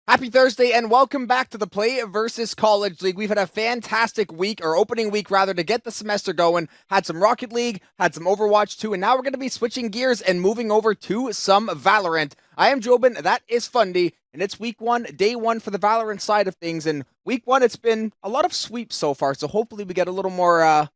Happy Thursday and welcome back to the PlayVS College League. We've had a fantastic week, or opening week rather, to get the semester going. Had some Rocket League, had some Overwatch 2, and now we're going to be switching gears and moving over to some Valorant. I am Jobin, that is Fundy, and it's week one, day one for the Valorant side of things. And week one, it's been a lot of sweeps so far, so hopefully we get a little more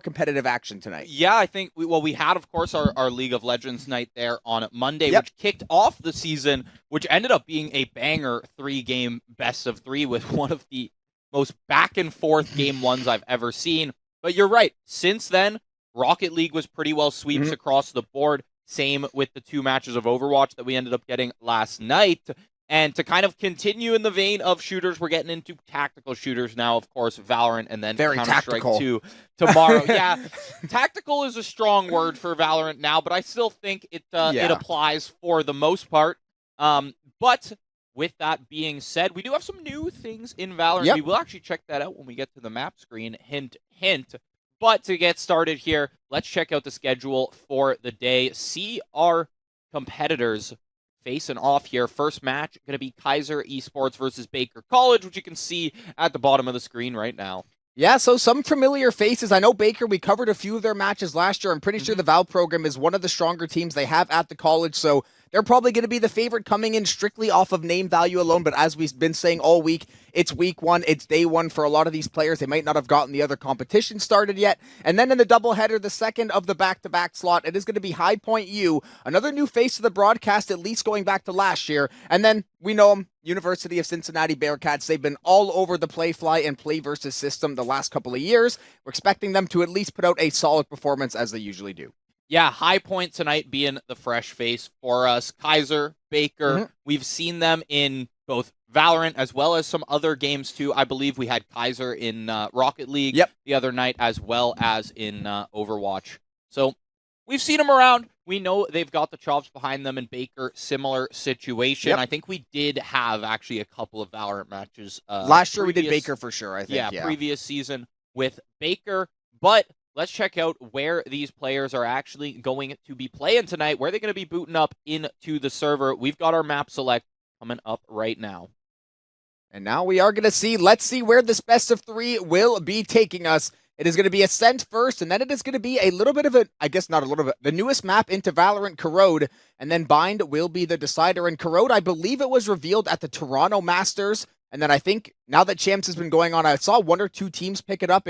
competitive action tonight. Yeah, I think, we had, of course, our League of Legends night there on Monday, Yep. which kicked off the season, which ended up being a banger 3-game best of 3 with one of the most back-and-forth game ones I've ever seen. But you're right. Since then, Rocket League was pretty well sweeps across the board. Same with the 2 matches of Overwatch that we ended up getting last night. And to kind of continue in the vein of shooters, we're getting into tactical shooters now, of course, Valorant, and then Very Counter-Strike tactical. 2 tomorrow. Yeah, tactical is a strong word for Valorant now, but I still think it applies for the most part. But with that being said, we do have some new things in Valorant. Yep. We will actually check that out when we get to the map screen. Hint, hint. But to get started here, let's check out the schedule for the day. See our competitors facing off here. First match going to be Keiser Esports versus Baker College, which you can see at the bottom of the screen right now. Yeah, so some familiar faces. I know Baker, we covered a few of their matches last year. I'm pretty sure the Val program is one of the stronger teams they have at the college, so they're probably going to be the favorite coming in strictly off of name value alone. But as we've been saying all week, it's week one, it's day one for a lot of these players. They might not have gotten the other competition started yet. And then in the doubleheader, the second of the back-to-back slot, it is going to be High Point U, another new face of the broadcast, at least going back to last year. And then we know them, University of Cincinnati Bearcats. They've been all over the PlayFly and PlayVS system the last couple of years. We're expecting them to at least put out a solid performance as they usually do. Yeah, High Point tonight being the fresh face for us. Keiser, Baker, we've seen them in both Valorant as well as some other games too. I believe we had Keiser in Rocket League the other night as well as in Overwatch. So we've seen them around. We know they've got the chops behind them, and Baker, similar situation. I think we did have actually a couple of Valorant matches. Last year we did Baker for sure, I think. Yeah, previous season with Baker. But let's check out where these players are actually going to be playing tonight, where they're going to be booting up into the server. We've got our map select coming up right now. And now we are going to see, let's see where this best of 3 will be taking us. It is going to be Ascent first, and then it is going to be a little bit of a, I guess not a little bit, the newest map into Valorant, Corrode, and then Bind will be the decider. And Corrode, I believe it was revealed at the Toronto Masters, and then I think now that Champs has been going on, I saw 1 or 2 teams pick it up.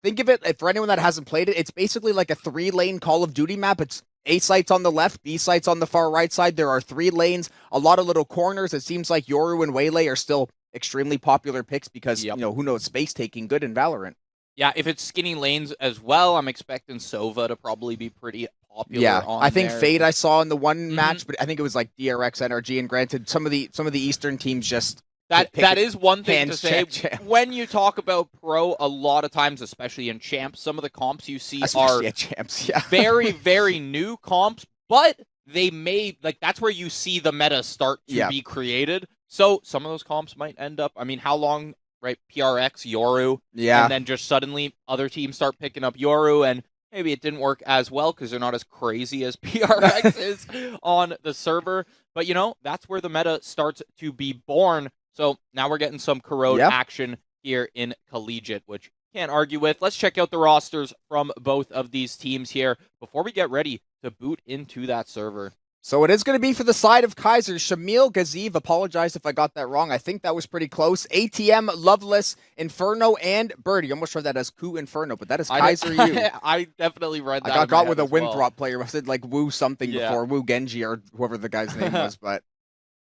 Think of it, for anyone that hasn't played it, it's basically like a 3-lane Call of Duty map. It's A sites on the left, B sites on the far right side. There are 3 lanes, a lot of little corners. It seems like Yoru and Waylay are still extremely popular picks because, you know, who knows, space taking good in Valorant. Yeah, if it's skinny lanes as well, I'm expecting Sova to probably be pretty popular. Yeah, on I think there. Fade I saw in the one match, but I think it was like DRX, NRG, and granted, some of the Eastern teams just that is one thing to say. Champs. When you talk about pro, a lot of times, especially in Champs, some of the comps you see especially are at Champs, yeah. very, very new comps, but they may, like, that's where you see the meta start to be created. So some of those comps might end up, I mean, how long, right? PRX, Yoru, and then just suddenly other teams start picking up Yoru, and maybe it didn't work as well because they're not as crazy as PRX is on the server. But, you know, that's where the meta starts to be born. So now we're getting some Corrode action here in Collegiate, which can't argue with. Let's check out the rosters from both of these teams here before we get ready to boot into that server. So it is going to be for the side of Keiser. Shamil Gaziv, apologize if I got that wrong. I think that was pretty close. ATM, Loveless, Inferno, and Birdie. I almost read that as Ku Inferno, but that is Keiser U. I definitely read that. I got with a Winthrop player. I said like Wu something before, Wu Genji or whoever the guy's name was. But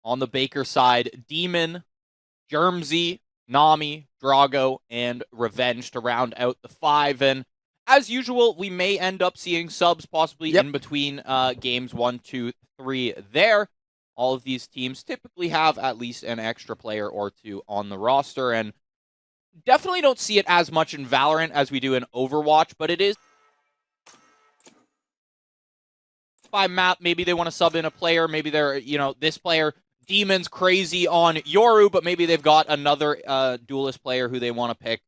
on the Baker side, Demon, Germsy, Nami, Drago, and Revenge to round out the 5. And as usual, we may end up seeing subs possibly in between games 1, 2, 3 there. All of these teams typically have at least an extra player or 2 on the roster, and definitely don't see it as much in Valorant as we do in Overwatch, but it is by map. Maybe they want to sub in a player, maybe they're, you know, this player, Demon's crazy on Yoru, but maybe they've got another duelist player who they want to pick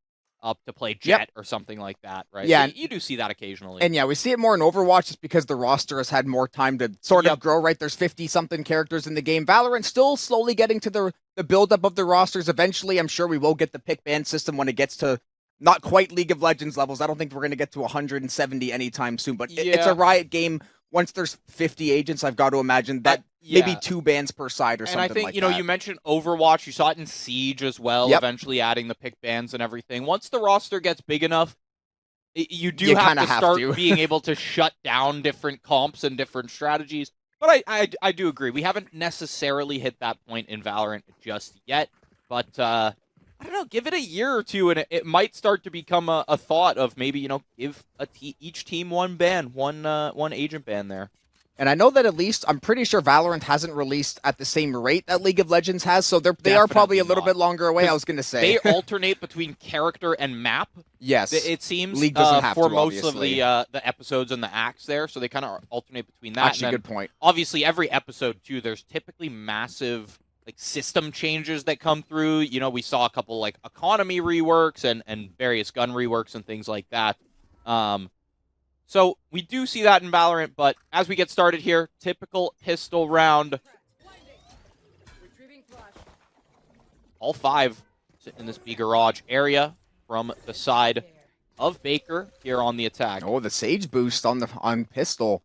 up to play Jet or something like that, right? Yeah. So you do see that occasionally. And yeah, we see it more in Overwatch just because the roster has had more time to sort of grow, right? There's 50-something characters in the game. Valorant still slowly getting to the buildup of the rosters. Eventually, I'm sure we will get the pick ban system when it gets to not quite League of Legends levels. I don't think we're going to get to 170 anytime soon, but it's a Riot game. Once there's 50 agents, I've got to imagine that maybe 2 bans per side or something like that. And I think, you know, you mentioned Overwatch. You saw it in Siege as well, eventually adding the pick bans and everything. Once the roster gets big enough, you have to start being able to shut down different comps and different strategies. But I do agree. We haven't necessarily hit that point in Valorant just yet. But I don't know, give it a year or two, and it might start to become a thought of maybe, you know, give each team one ban, one agent ban there. And I know that at least, I'm pretty sure Valorant hasn't released at the same rate that League of Legends has, so they are probably a little bit longer away, I was going to say. They alternate between character and map. Yes. It seems, League doesn't have for to, most obviously. of the episodes and the acts there, so they kind of alternate between that. Actually, good point. Obviously, every episode, too, there's typically massive like system changes that come through. You know, we saw a couple like economy reworks and various gun reworks and things like that. So we do see that in Valorant, but as we get started here, typical pistol round. All 5 sit in this B garage area from the side of Baker here on the attack. Oh, the Sage boost on pistol.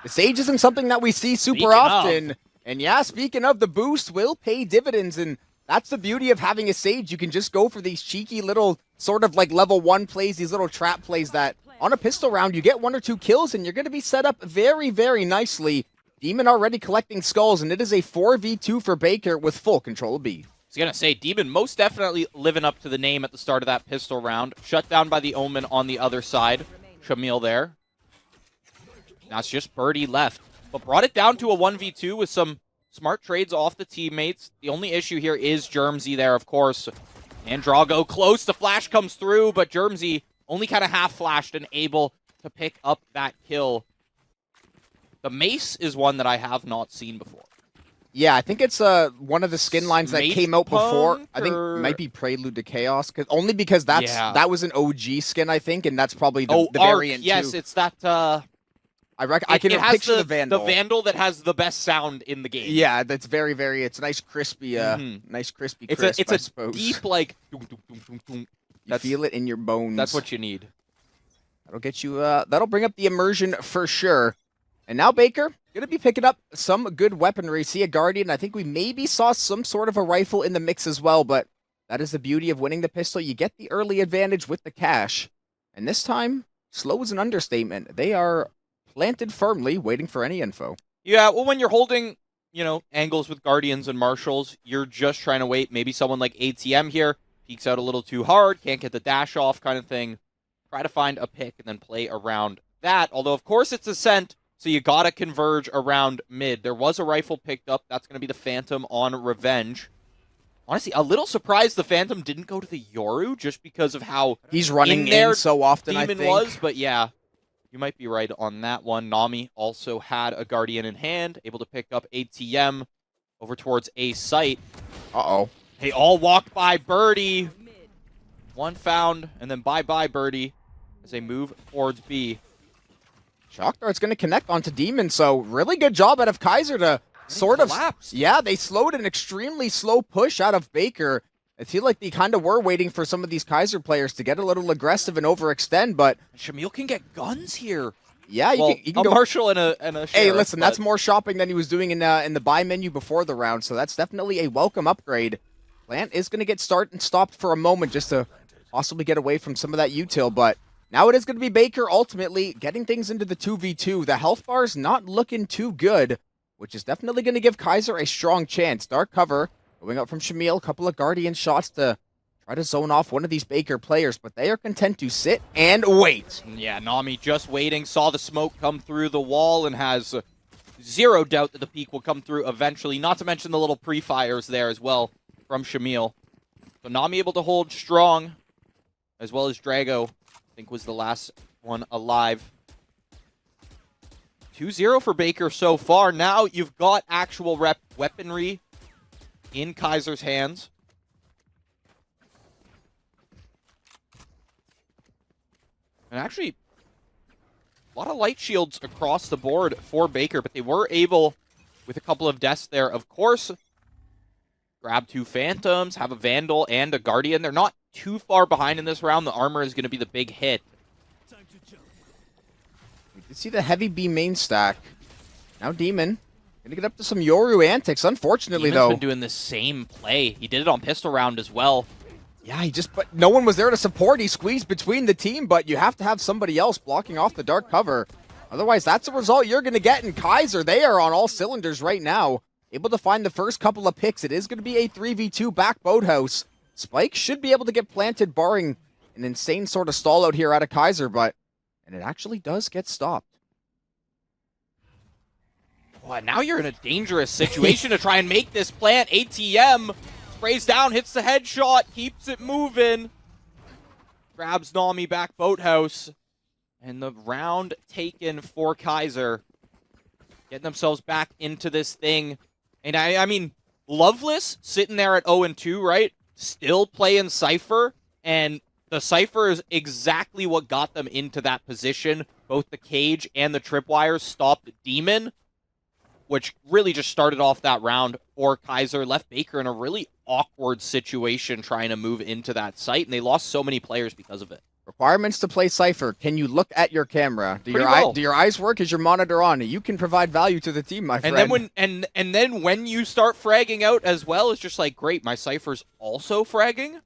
The Sage isn't something that we see super often. And yeah, speaking of, the boost will pay dividends, and that's the beauty of having a Sage. You can just go for these cheeky little sort of like level 1 plays, these little trap plays that on a pistol round, you get 1 or 2 kills, and you're going to be set up very, very nicely. Demon already collecting skulls, and it is a 4v2 for Baker with full control of B. I was going to say, Demon most definitely living up to the name at the start of that pistol round. Shut down by the Omen on the other side. Shamil there. Now it's just Birdie left. But brought it down to a 1v2 with some smart trades off the teammates. The only issue here is Germsy there, of course. And Drago close. The flash comes through, but Germsy only kind of half-flashed and able to pick up that kill. The mace is one that I have not seen before. Yeah, I think it's one of the skin lines that came out before. I think it might be Prelude to Chaos, only because that was an OG skin, I think, and that's probably the variant, yes, too. It's that... I can picture the Vandal. The Vandal that has the best sound in the game. Yeah, that's very, very... It's a nice crispy, crisp, it's I suppose. Deep, like... You feel it in your bones. That's what you need. That'll get you, that'll bring up the immersion for sure. And now Baker, gonna be picking up some good weaponry. See a Guardian. I think we maybe saw some sort of a rifle in the mix as well, but that is the beauty of winning the pistol. You get the early advantage with the cash. And this time, slow is an understatement. They are planted firmly, waiting for any info. Yeah, well, when you're holding, you know, angles with Guardians and Marshals, you're just trying to wait. Maybe someone like ATM here peeks out a little too hard, can't get the dash off kind of thing. Try to find a pick and then play around that. Although, of course, it's Ascent, so you got to converge around mid. There was a rifle picked up. That's going to be the Phantom on Revenge. Honestly, a little surprised the Phantom didn't go to the Yoru just because of how he's running in so often, Demon I think. was, but yeah, you might be right on that one. Nami also had a Guardian in hand, able to pick up ATM over towards A site. Uh-oh. They all walked by Birdie. One found, and then bye-bye Birdie as they move towards B. Shock Dart's going to connect onto Demon, so really good job out of Keiser to sort of... Yeah, they slowed an extremely slow push out of Baker. I feel like they kind of were waiting for some of these Keiser players to get a little aggressive and overextend, but... Shamil can get guns here. Yeah, you can go... Marshal and a Sheriff, Hey, listen, that's more shopping than he was doing in the buy menu before the round, so that's definitely a welcome upgrade. Plant is going to get started and stopped for a moment just to possibly get away from some of that util, but now it is going to be Baker ultimately getting things into the 2v2. The health bar's not looking too good, which is definitely going to give Keiser a strong chance. Dark cover going up from Shamil, a couple of Guardian shots to try to zone off one of these Baker players, but they are content to sit and wait. Yeah, Nami just waiting, saw the smoke come through the wall and has zero doubt that the peak will come through eventually, not to mention the little pre-fires there as well from Shamil. So Nami able to hold strong, as well as Drago, I think was the last one alive. 2-0 for Baker so far. Now you've got actual weaponry in Keiser's hands. And actually, a lot of light shields across the board for Baker, but they were able, with a couple of deaths there, of course, grab 2 Phantoms, have a Vandal and a Guardian. They're not too far behind in this round. The armor is going to be the big hit. We can see the heavy B main stack. Now Demon gonna get up to some Yoru antics. Unfortunately, Demon's though, been doing the same play. He did it on pistol round as well. yeah, but no one was there to support. He squeezed between the team, but you have to have somebody else blocking off the dark cover. Otherwise, that's the result you're gonna get in Keiser. They are on all cylinders right now, able to find the first couple of picks. It is gonna be a 3v2 back boathouse. Spike should be able to get planted, barring an insane sort of stall out here out of Keiser, and it actually does get stopped. Well, now you're in a dangerous situation to try and make this plant. ATM sprays down, hits the headshot, keeps it moving. Grabs Nami back boathouse. And the round taken for Keiser. Getting themselves back into this thing. And I mean, Loveless sitting there at 0-2, right? Still playing Cypher. And the Cypher is exactly what got them into that position. Both the cage and the tripwires stopped Demon, which really just started off that round for Keiser, left Baker in a really awkward situation trying to move into that site, and they lost so many players because of it. Requirements to play Cypher. Can you look at your camera? Do your eyes work? Is your monitor on? You can provide value to the team, my friend. And then when you start fragging out as well, it's just like, great, my Cypher's also fragging?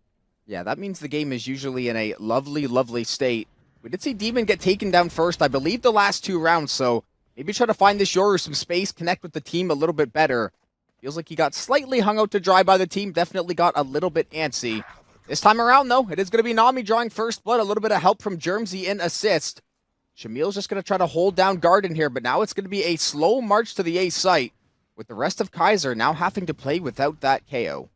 Yeah, that means the game is usually in a lovely, lovely state. We did see Demon get taken down first, I believe, the last 2 rounds, so maybe try to find this Yoru some space, connect with the team a little bit better. Feels like he got slightly hung out to dry by the team, definitely got a little bit antsy. This time around, though, it is going to be Nami drawing first blood, a little bit of help from Germsy in assist. Shamil's just going to try to hold down Garden here, but now it's going to be a slow march to the A site, with the rest of Keiser now having to play without that KO.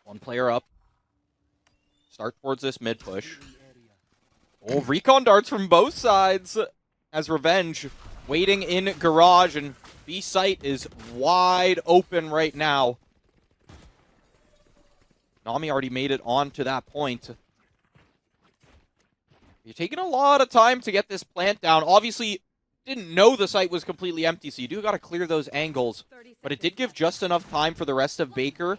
One player up. Start towards this mid push. Oh, recon darts from both sides as Revenge waiting in garage, and B site is wide open right now. Nami already made it on to that point. You're taking a lot of time to get this plant down. Obviously, didn't know the site was completely empty, so you do got to clear those angles. But it did give just enough time for the rest of Baker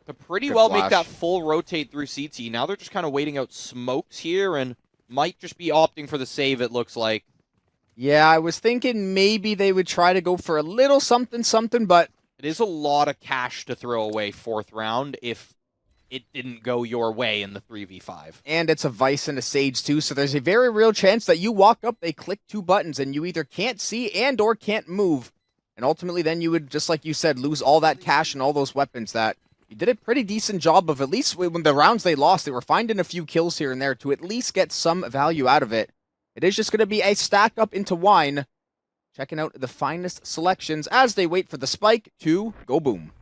to pretty well make that full rotate through CT. Now they're just kind of waiting out smokes here and might just be opting for the save, it looks like. Yeah, I was thinking maybe they would try to go for a little something, but it is a lot of cash to throw away 4th round if it didn't go your way in the 3v5. And it's a Vice and a Sage too, so there's a very real chance that you walk up, they click 2 buttons, and you either can't see and or can't move. And ultimately then you would, just like you said, lose all that cash and all those weapons that you did a pretty decent job of. At least when the rounds they lost, they were finding a few kills here and there to at least get some value out of it. It is just going to be a stack up into Wine, checking out the finest selections as they wait for the spike to go boom.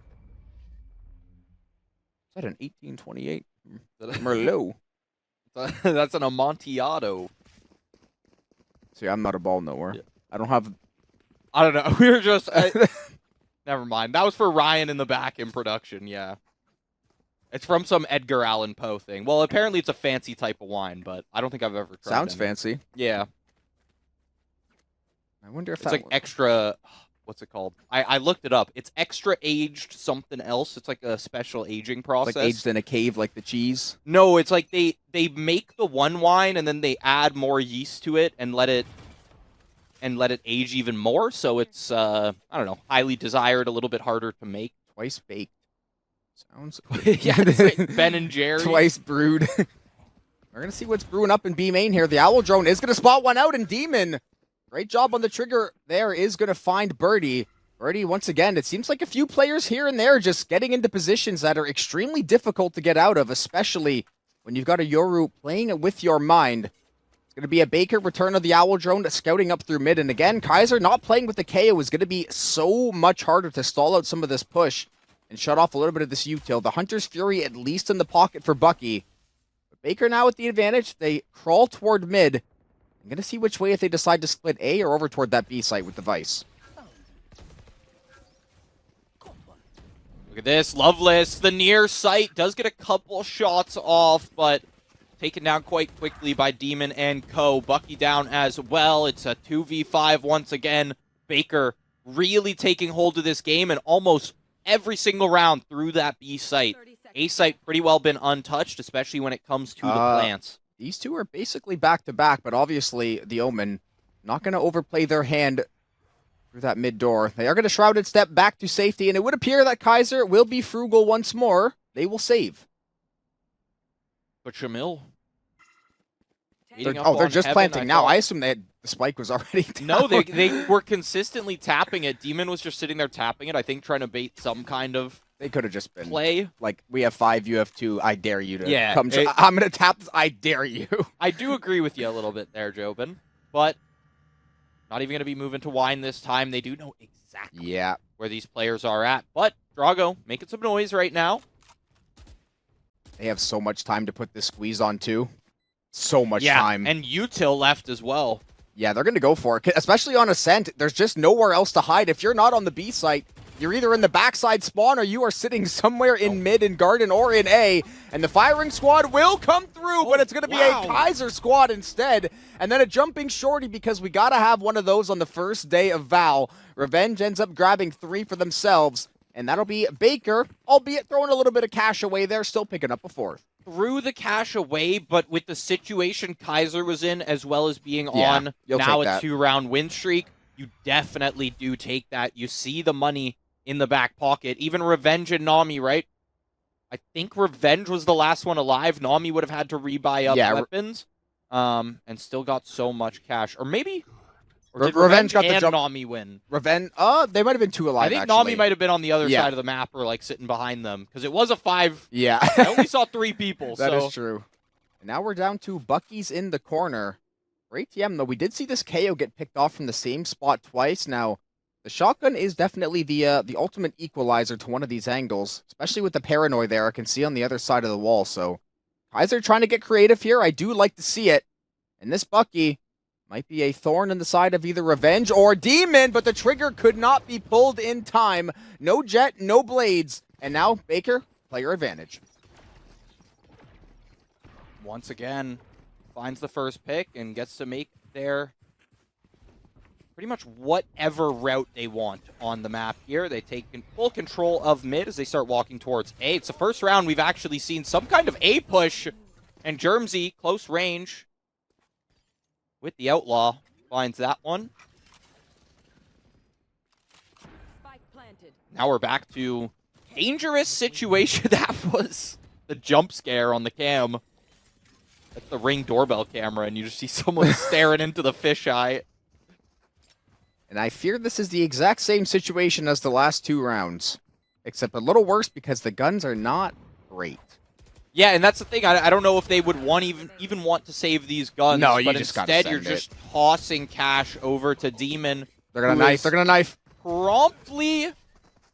Is that an 1828 Merlot? That's an Amontillado. See, I'm not a ball knower. Yeah. I don't have... I don't know. We were just... Never mind. That was for Ryan in the back in production, yeah. It's from some Edgar Allan Poe thing. Well, apparently it's a fancy type of wine, but I don't think I've ever tried it. Sounds fancy. Yeah. I wonder if it's like extra... What's it called? I looked it up. It's extra aged something else. It's like a special aging process. Like aged in a cave like the cheese? No, it's like they make the one wine and then they add more yeast to it and let it age even more. So it's, I don't know, highly desired, a little bit harder to make. Twice baked. Sounds yeah, it's like Ben and Jerry. Twice brewed. We're going to see what's brewing up in B main here. The Owl Drone is going to spot one out, and Demon, great job on the trigger there, is going to find Birdie. Birdie, once again, it seems like a few players here and there just getting into positions that are extremely difficult to get out of, especially when you've got a Yoru playing with your mind. It's going to be a Baker return of the Owl Drone, scouting up through mid. And again, Keiser not playing with the KO is going to be so much harder to stall out some of this push and shut off a little bit of this util. The Hunter's Fury at least in the pocket for Bucky. But Baker now with the advantage. They crawl toward mid. I'm going to see which way if they decide to split A or over toward that B site with the Vice. Look at this, Loveless, the near sight, does get a couple shots off, but taken down quite quickly by Demon and Co. Bucky down as well. It's a 2v5 once again. Baker really taking hold of this game, and almost every single round through that B site. A site pretty well been untouched, especially when it comes to the plants. These two are basically back-to-back, but obviously the Omen not going to overplay their hand through that mid door. They are going to Shrouded step back to safety, and it would appear that Keiser will be frugal once more. They will save. But Shamil... they're just planting now. I assume the spike was already down. No, they were consistently tapping it. Demon was just sitting there tapping it, I think trying to bait some kind of They could have just been play. Like, we have 5, you have 2, I dare you to come. I'm going to tap this, I dare you. I do agree with you a little bit there, Jobin. But not even going to be moving to wine this time. They do know exactly where these players are at. But Drago making some noise right now. They have so much time to put this squeeze on, too. So much time. And Util left as well. Yeah, they're going to go for it, especially on Ascent. There's just nowhere else to hide. If you're not on the B site, you're either in the backside spawn or you are sitting somewhere in mid in Garden or in A. And the firing squad will come through, but it's going to be a Keiser squad instead. And then a jumping shorty because we got to have one of those on the first day of Val. Revenge ends up grabbing 3 for themselves. And that'll be Baker, albeit throwing a little bit of cash away there, still picking up a 4th. Threw the cash away, but with the situation Keiser was in, as well as being on now a 2-round win streak, you definitely do take that. You see the money in the back pocket. Even Revenge and Nami, right? I think Revenge was the last one alive. Nami would have had to rebuy up weapons, and still got so much cash. Or maybe... Or did Revenge got the jump. Nami win? Revenge, they might have been 2 alive, I think actually. Nami might have been on the other side of the map or like sitting behind them. Because it was a 5. Yeah. I only saw 3 people. That is true. And now we're down to Bucky's in the corner. For ATM, though, we did see this KO get picked off from the same spot twice. Now, the shotgun is definitely the ultimate equalizer to one of these angles. Especially with the paranoid there. I can see on the other side of the wall. So, Keiser trying to get creative here. I do like to see it. And this Bucky... might be a thorn in the side of either Revenge or Demon, but the trigger could not be pulled in time. No jet, no blades. And now, Baker, player advantage. Once again, finds the first pick and gets to make their pretty much whatever route they want on the map here. They take full control of mid as they start walking towards A. It's the first round we've actually seen some kind of A push. And Germsy, close range. With the Outlaw, finds that one. Now we're back to dangerous situation. That was the jump scare on the cam. That's the Ring doorbell camera, and you just see someone staring into the fisheye. And I fear this is the exact same situation as the last 2 rounds. Except a little worse because the guns are not great. Yeah, and that's the thing. I don't know if they would want even want to save these guns. No, you but just instead you're just tossing cash over to Demon. They're gonna knife. They're gonna knife. Promptly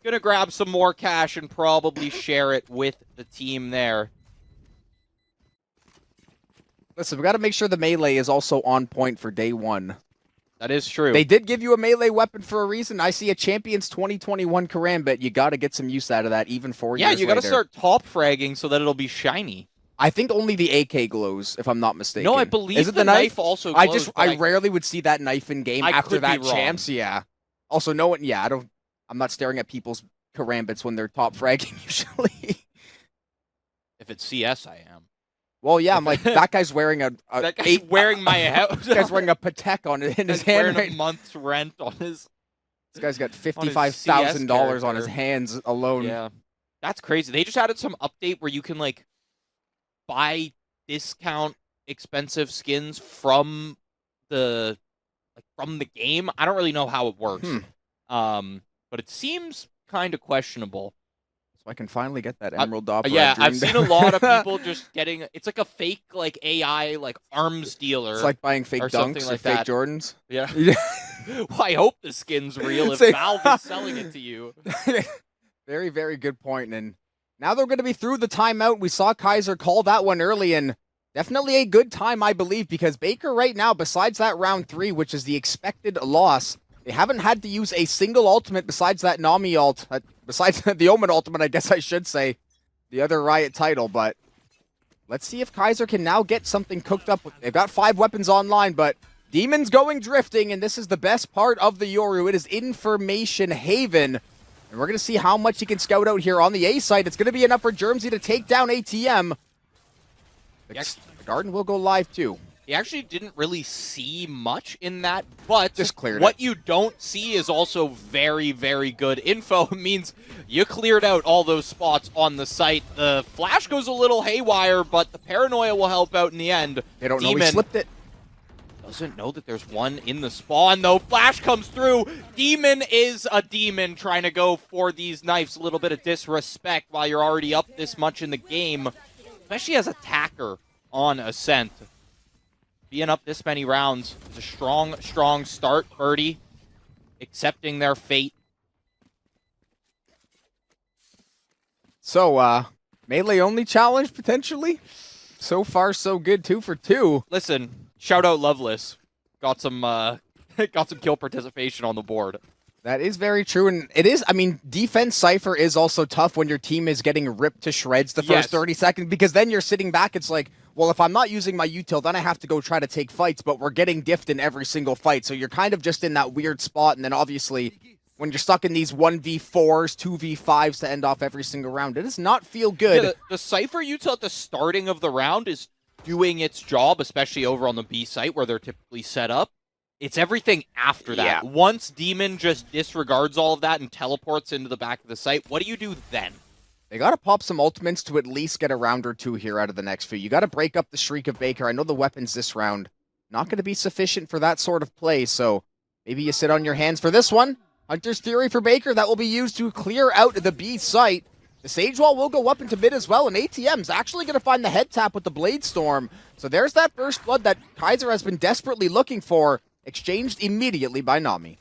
gonna grab some more cash and probably share it with the team there. Listen, we got to make sure the melee is also on point for day 1. That is true. They did give you a melee weapon for a reason. I see a Champions 2021 Karambit. You got to get some use out of that even 4 years later. Yeah, you got to start top fragging so that it'll be shiny. I think only the AK glows, if I'm not mistaken. No, I believe the knife also glows. I rarely would see that knife in game after that Champs. Yeah. Also, no one. Yeah, I'm not staring at people's Karambits when they're top fragging usually. If it's CS, I am. Well, yeah, I'm like, that guy's wearing that guy's wearing my house. This guy's wearing a Patek on it in his hand. Wearing a month's rent on his. This guy's got $55,000 on his hands alone. Yeah, that's crazy. They just added some update where you can like buy discount expensive skins from the game. I don't really know how it works, but it seems kind of questionable. So I can finally get that Emerald Doppler. Yeah, I've seen a lot of people just getting... It's like a fake like AI like arms dealer. It's like buying fake dunks or fake Jordans. Yeah. Well, I hope the skin's real if Valve is selling it to you. Very, very good point. And now they're going to be through the timeout. We saw Keiser call that one early, and definitely a good time, I believe, because Baker right now, besides that round 3, which is the expected loss, they haven't had to use a single ultimate besides that Nami ult. Besides the Omen ultimate, I guess I should say. The other Riot title, but let's see if Keiser can now get something cooked up. They've got 5 weapons online, but Demon's going drifting, and this is the best part of the Yoru. It is Information Haven, and we're going to see how much he can scout out here on the A site. It's going to be enough for Germsy to take down ATM. The Garden will go live, too. He actually didn't really see much in that, but just cleared what you don't see is also very, very good info. It means you cleared out all those spots on the site. The flash goes a little haywire, but the paranoia will help out in the end. They don't know he slipped it. Doesn't know that there's one in the spawn, though. Flash comes through. Demon is a demon trying to go for these knives. A little bit of disrespect while you're already up this much in the game, especially as attacker on Ascent. Being up this many rounds is a strong, strong start. Birdie accepting their fate. So, melee only challenge, potentially? So far, so good. 2 for 2. Listen, shout out Loveless. Got some kill participation on the board. That is very true, and it is, I mean, defense Cypher is also tough when your team is getting ripped to shreds the first 30 seconds, because then you're sitting back, it's like, well, if I'm not using my util, then I have to go try to take fights, but we're getting diffed in every single fight, so you're kind of just in that weird spot, and then obviously, when you're stuck in these 1v4s, 2v5s to end off every single round, it does not feel good. Yeah, the Cypher util at the starting of the round is doing its job, especially over on the B site where they're typically set up. It's everything after that. Yeah. Once Demon just disregards all of that and teleports into the back of the site, what do you do then? They got to pop some ultimates to at least get a round or 2 here out of the next few. You got to break up the streak of Baker. I know the weapons this round not going to be sufficient for that sort of play, so maybe you sit on your hands for this one. Hunter's Theory for Baker, that will be used to clear out the B site. The Sage Wall will go up into mid as well, and ATM's actually going to find the head tap with the Blade Storm. So there's that first blood that Keiser has been desperately looking for. Exchanged immediately by Nami.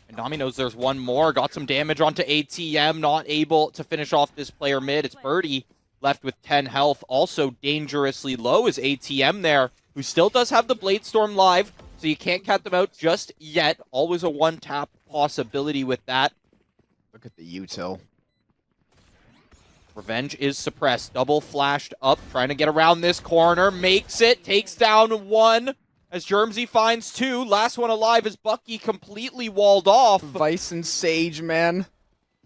And Nami knows there's one more. Got some damage onto ATM. Not able to finish off this player mid. It's Birdie left with 10 health. Also dangerously low is ATM there, who still does have the Blade Storm live, so you can't cut them out just yet. Always a one-tap possibility with that. Look at the util. Revenge is suppressed. Double flashed up, trying to get around this corner. Makes it. Takes down 1. As Germsy finds 2, last one alive is Bucky, completely walled off. Vice and Sage, man.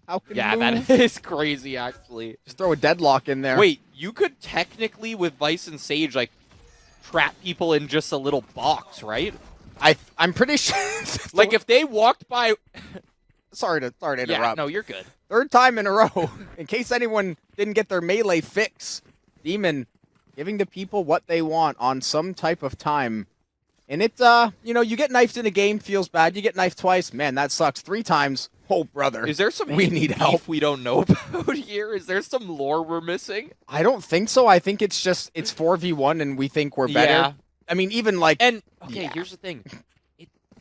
How can that is crazy, actually. Just throw a deadlock in there. Wait, you could technically, with Vice and Sage, like, trap people in just a little box, right? I'm pretty sure. Like, if they walked by... Sorry to interrupt. Yeah, no, you're good. 3rd time in a row. In case anyone didn't get their melee fix. Demon giving the people what they want on some type of time. And it, you know, you get knifed in a game, feels bad. You get knifed twice, man, that sucks. 3 times, oh, brother. Is there some we need help we don't know about here? Is there some lore we're missing? I don't think so. I think it's just, it's 4v1 and we think we're better. Yeah. I mean, even like... And, okay, here's the thing.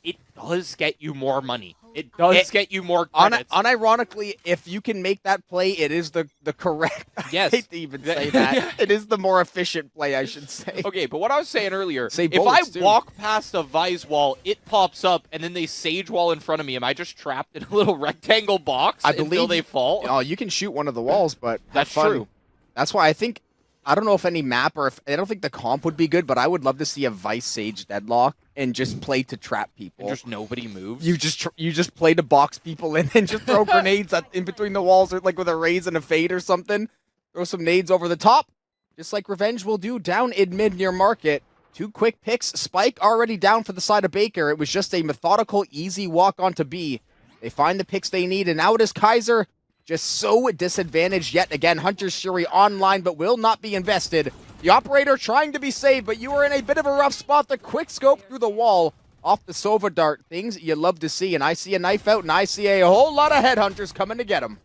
It does get you more money. It does get you more credits. Unironically, if you can make that play, it is the correct... Yes. I hate to even say that. It is the more efficient play, I should say. Okay, but what I was saying earlier, if I walk past a Vise wall, it pops up, and then they Sage wall in front of me, am I just trapped in a little rectangle box until they fall? Oh, you can shoot one of the walls, but that's true. That's why I think... I don't know if any map or if... I don't think the comp would be good, but I would love to see a Vice Sage deadlock and just play to trap people. And just nobody moves? You just play to box people in and just throw grenades in between the walls, or like with a raise and a fade or something. Throw some nades over the top, just like Revenge will do down in mid near Market. 2 quick picks. Spike already down for the side of Baker. It was just a methodical, easy walk onto B. They find the picks they need, and now it is Keiser. Just so disadvantaged yet again. Hunter's Fury online, but will not be invested. The operator trying to be saved, but you are in a bit of a rough spot. The quick scope through the wall off the Sova dart. Things you love to see, and I see a knife out, and I see a whole lot of headhunters coming to get him.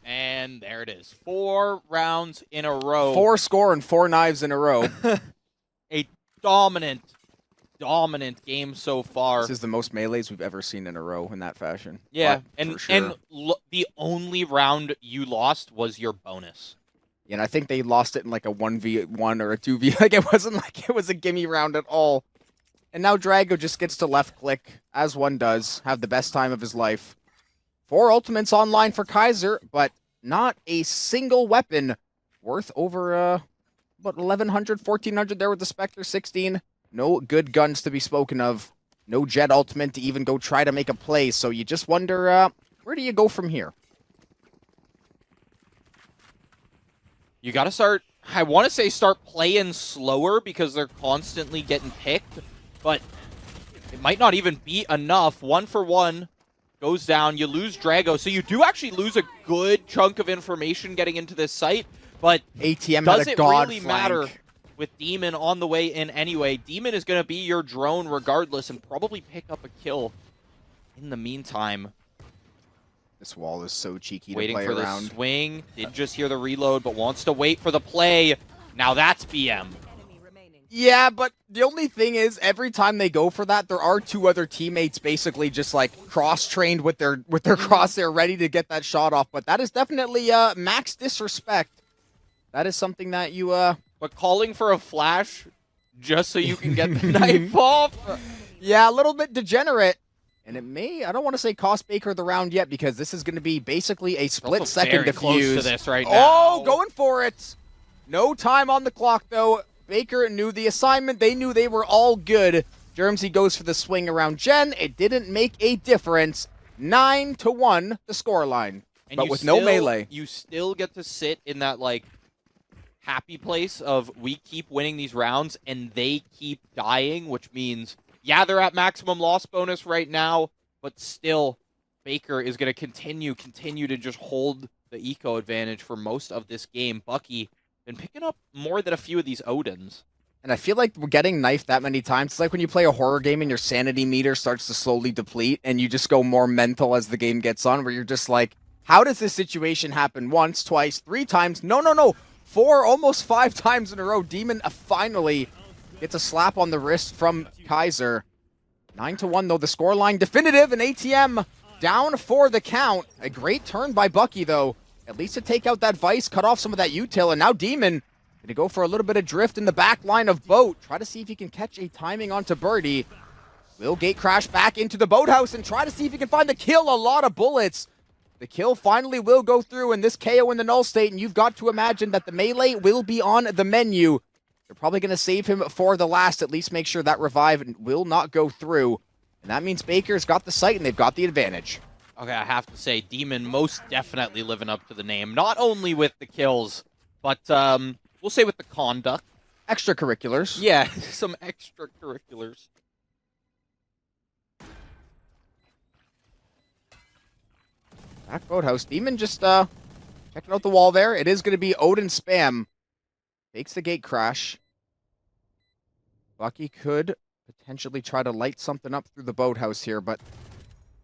And there it is. 4 rounds in a row. 4 score and 4 knives in a row. A dominant game so far. This is the most melees we've ever seen in a row in that fashion. Yeah, but and the only round you lost was your bonus. Yeah, and I think they lost it in like a 1v1 or a 2v. Like, it wasn't like it was a gimme round at all. And now Drago just gets to left click, as one does, have the best time of his life. 4 ultimates online for Keiser, but not a single weapon worth over, about 1,100, 1,400 there with the Spectre 16. No good guns to be spoken of. No Jet ultimate to even go try to make a play, so you just wonder, where do you go from here? You gotta start, I want to say start playing slower because they're constantly getting picked, but it might not even be enough. 1 for 1 goes down, you lose Drago, so you do actually lose a good chunk of information getting into this site, but ATM does had a it god really flank. matter with Demon on the way in anyway? Demon is going to be your drone regardless and probably pick up a kill in the meantime. This wall is so cheeky Waiting to play for around. the swing, did just hear the reload, but wants to wait for the play. Now that's BM. Yeah, but the only thing is, every time they go for that, there are 2 other teammates basically just like cross-trained with their crosshair ready to get that shot off. But that is definitely max disrespect. That is something that you But calling for a flash just so you can get the knife off. Yeah, a little bit degenerate. And it may, I don't want to say cost Baker the round yet, because this is going to be basically a split-second defuse. Close to this right now. Oh, going for it. No time on the clock, though. Baker knew the assignment. They knew they were all good. Germsy goes for the swing around Jen. It didn't make a difference. 9-1, the scoreline. But with no melee. You still get to sit in that, like, happy place of we keep winning these rounds and they keep dying, which means, yeah, they're at maximum loss bonus right now, but still, Baker is going to continue to just hold the eco advantage for most of this game. Bucky been picking up more than a few of these Odins. And I feel like we're getting knifed that many times. It's like when you play a horror game and your sanity meter starts to slowly deplete and you just go more mental as the game gets on, where you're just like, how does this situation happen once, twice, 3 times? No. 4, almost 5 times in a row. Demon finally gets a slap on the wrist from Keiser. 9-1 though, the scoreline definitive, and ATM down for the count. A great turn by Bucky though. At least to take out that Vice, cut off some of that util, and now Demon gonna go for a little bit of drift in the back line of Boat. Try to see if he can catch a timing onto Birdie. Will gate crash back into the boathouse and try to see if he can find the kill. A lot of bullets. The kill finally will go through in this KO in the null state, and you've got to imagine that the melee will be on the menu. They're probably going to save him for the last, at least make sure that revive will not go through. And that means Baker's got the site, and they've got the advantage. Okay, I have to say, Demon most definitely living up to the name. Not only with the kills, but we'll say with the conduct. Extracurriculars. Yeah, some extracurriculars. Back boathouse. Demon just checking out the wall there. It is going to be Odin spam. Takes the gate crash. Bucky could potentially try to light something up through the boathouse here, but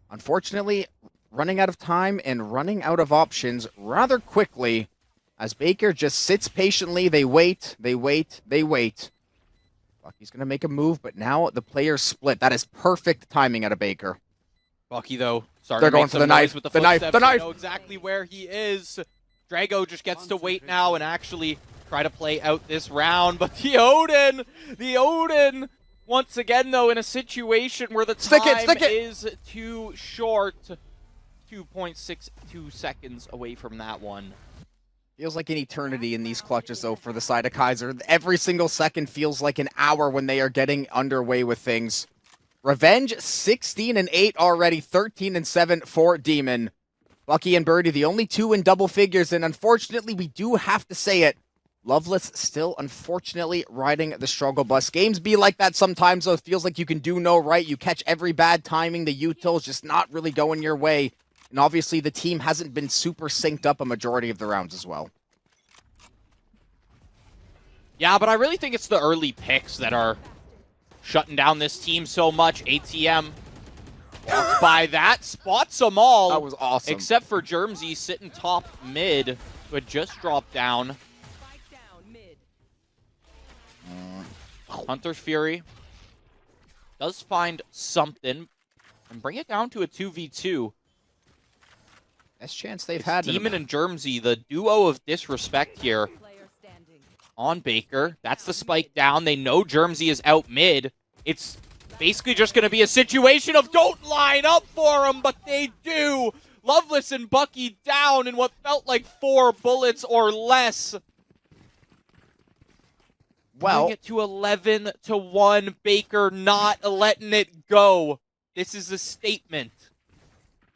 unfortunately, running out of time and running out of options rather quickly as Baker just sits patiently. They wait. Bucky's going to make a move, but now the players split. That is perfect timing out of Baker. Bucky, though, they're going for the knife. With the knife. You know exactly where he is. Drago just gets to wait now and actually try to play out this round. But the Odin, once again, though, in a situation where the time is too short. 2.62 seconds away from that one. Feels like an eternity in these clutches, though, for the side of Keiser. Every single second feels like an hour when they are getting underway with things. Revenge, 16-8 already, 13-7 for Demon. Bucky and Birdie, the only 2 in double figures, and unfortunately, we do have to say it. Loveless still, unfortunately, riding the struggle bus. Games be like that sometimes, though. It feels like you can do no right. You catch every bad timing. The util's just not really going your way. And obviously, the team hasn't been super synced up a majority of the rounds as well. Yeah, but I really think it's the early picks that are shutting down this team so much. ATM walks by that, spots them all. That was awesome. Except for Germsy sitting top mid, who had just dropped down. Hunter's Fury does find something and bring it down to a 2v2. Best chance they've had. Demon and Germsy, the duo of disrespect here on Baker. That's the spike down. They know Germsy is out mid. It's basically just going to be a situation of don't line up for him, but they do. Loveless and Bucky down in what felt like 4 bullets or less. Well, bring it to 11-1. Baker not letting it go. This is a statement.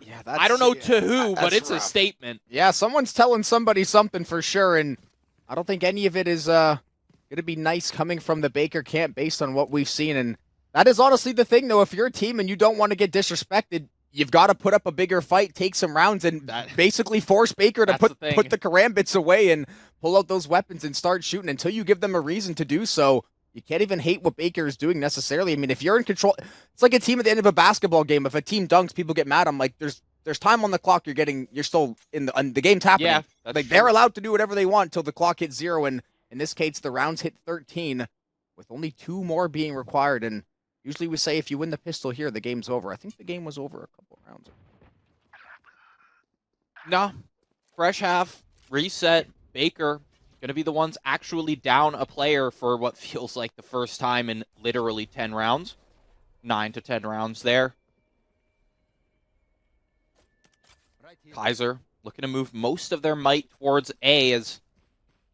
Yeah, I don't know to who, but it's a statement. Yeah, someone's telling somebody something for sure, and I don't think any of it is going to be nice coming from the Baker camp based on what we've seen. And that is honestly the thing, though. If you're a team and you don't want to get disrespected, you've got to put up a bigger fight, take some rounds, and basically force Baker to put the karambits away and pull out those weapons and start shooting until you give them a reason to do so. You can't even hate what Baker is doing necessarily. I mean, if you're in control, it's like a team at the end of a basketball game. If a team dunks, people get mad. I'm like, there's time on the clock. You're still in the game's happening. Yeah, like they're allowed to do whatever they want until the clock hits 0. And in this case, the rounds hit 13 with only 2 more being required. And usually we say if you win the pistol here, the game's over. I think the game was over a couple of rounds. No, fresh half, reset. Baker going to be the ones actually down a player for what feels like the first time in literally 10 rounds. 9 to 10 rounds there. Keiser looking to move most of their might towards A as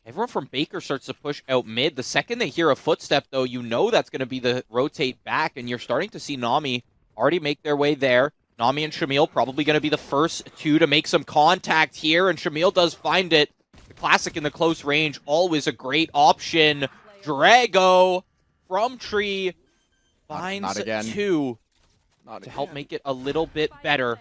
everyone from Baker starts to push out mid. The second they hear a footstep, though, you know that's going to be the rotate back, and you're starting to see Nami already make their way there. Nami and Shamil probably going to be the first 2 to make some contact here, and Shamil does find it. The classic in the close range, always a great option. Drago from Tree finds 2 to help make it a little bit better.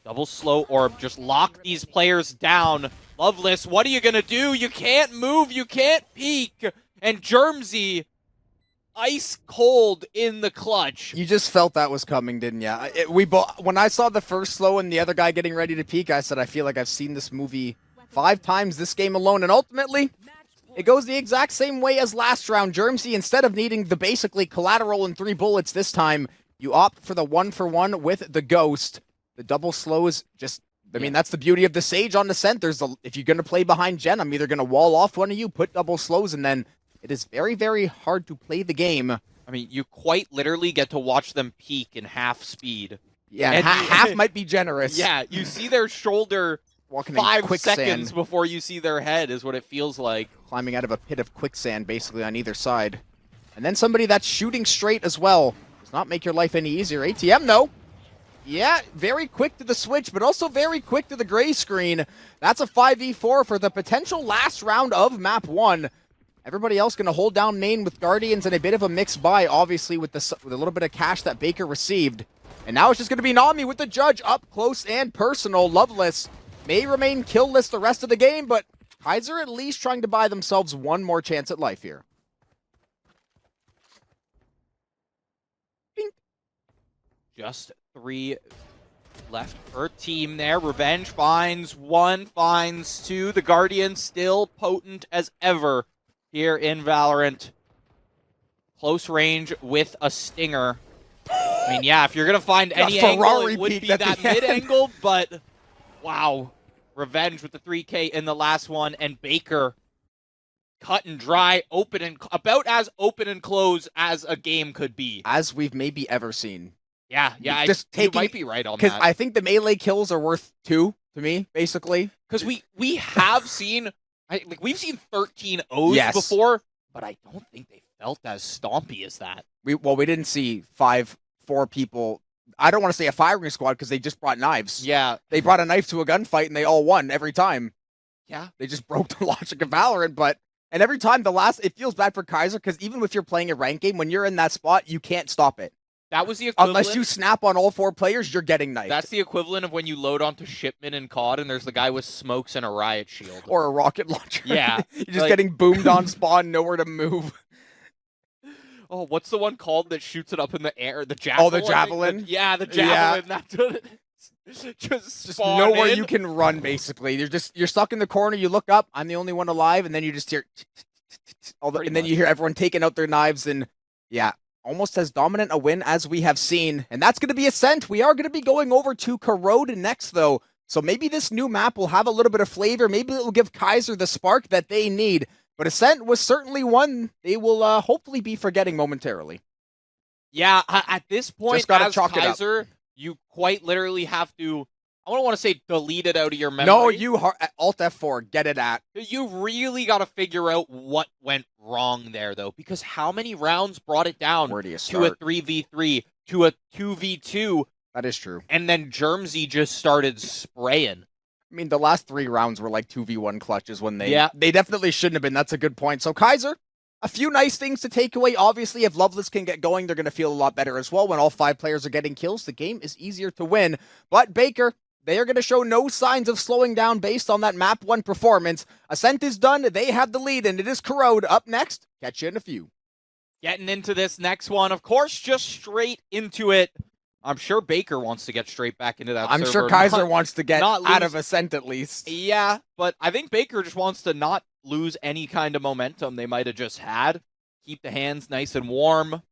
Double slow orb, just lock these players down. Loveless, what are you going to do? You can't move, you can't peek. And Germsy, ice cold in the clutch. You just felt that was coming, didn't you? When I saw the first slow and the other guy getting ready to peek, I said, I feel like I've seen this movie 5 times this game alone. And ultimately, it goes the exact same way as last round. Germsy, instead of needing the basically collateral and 3 bullets this time, you opt for the 1-for-1 with the Ghost. The double slow is just, I mean, that's the beauty of the Sage on the scent. If you're going to play behind Jen, I'm either going to wall off one of you, put double slows, and then it is very, very hard to play the game. I mean, you quite literally get to watch them peak in half speed. Yeah, and half might be generous. Yeah, you see their shoulder walking 5 seconds before you see their head is what it feels like. Climbing out of a pit of quicksand, basically, on either side. And then somebody that's shooting straight as well. Does not make your life any easier. ATM, though. Yeah, very quick to the switch, but also very quick to the gray screen. That's a 5v4 for the potential last round of map 1. Everybody else going to hold down main with Guardians and a bit of a mixed buy, obviously, with a little bit of cash that Baker received. And now it's just going to be Nami with the judge up close and personal. Loveless may remain killless the rest of the game, but Keiser at least trying to buy themselves one more chance at life here. Bing. Just 3 left per team there. Revenge finds 1, finds 2. The Guardian still potent as ever here in Valorant. Close range with a stinger. I mean, yeah, if you're going to find any angle, it would be that mid-angle, but wow. Revenge with the 3K in the last one, and Baker cut and dry, open and about as open and close as a game could be. As we've maybe ever seen. Yeah, you might be right on that. Because I think the melee kills are worth 2 to me, basically. Because we have seen, we've seen 13 O's before, but I don't think they felt as stompy as that. We didn't see 4 people. I don't want to say a firing squad because they just brought knives. Yeah. They brought a knife to a gunfight and they all won every time. Yeah. They just broke the logic of Valorant, and every time it feels bad for Keiser because even if you're playing a ranked game, when you're in that spot, you can't stop it. That was the equivalent. Unless you snap on all 4 players, you're getting knifed. That's the equivalent of when you load onto Shipman in COD and there's the guy with smokes and a riot shield. Or a rocket launcher. Yeah. You're just getting boomed on spawn, nowhere to move. Oh, what's the one called that shoots it up in the air? The javelin? Oh, the javelin? The javelin. Yeah. That's what it is. Just nowhere you can run, basically. You're stuck in the corner, you look up, I'm the only one alive, and then you just hear... And then you hear everyone taking out their knives, and yeah, almost as dominant a win as we have seen. And that's going to be Ascent. We are going to be going over to Corrode next, though. So maybe this new map will have a little bit of flavor. Maybe it will give Keiser the spark that they need. But Ascent was certainly one they will hopefully be forgetting momentarily. Yeah, at this point, just gotta as chalk Keiser, you quite literally have to I don't want to say delete it out of your memory. No, you Alt F4, get it at. You really got to figure out what went wrong there, though, because how many rounds brought it down to a 3v3, to a 2v2? That is true. And then Germsy just started spraying. I mean, the last 3 rounds were like 2v1 clutches when they definitely shouldn't have been. That's a good point. So Keiser, a few nice things to take away. Obviously, if Loveless can get going, they're going to feel a lot better as well. When all 5 players are getting kills, the game is easier to win. But Baker, they are going to show no signs of slowing down based on that map 1 performance. Ascent is done. They have the lead, and it is Corrode up next. Catch you in a few. Getting into this next one, of course, just straight into it. I'm sure Baker wants to get straight back into that I'm server. sure Keiser wants to get out of Ascent at least. Yeah, but I think Baker just wants to not lose any kind of momentum they might have just had. Keep the hands nice and warm.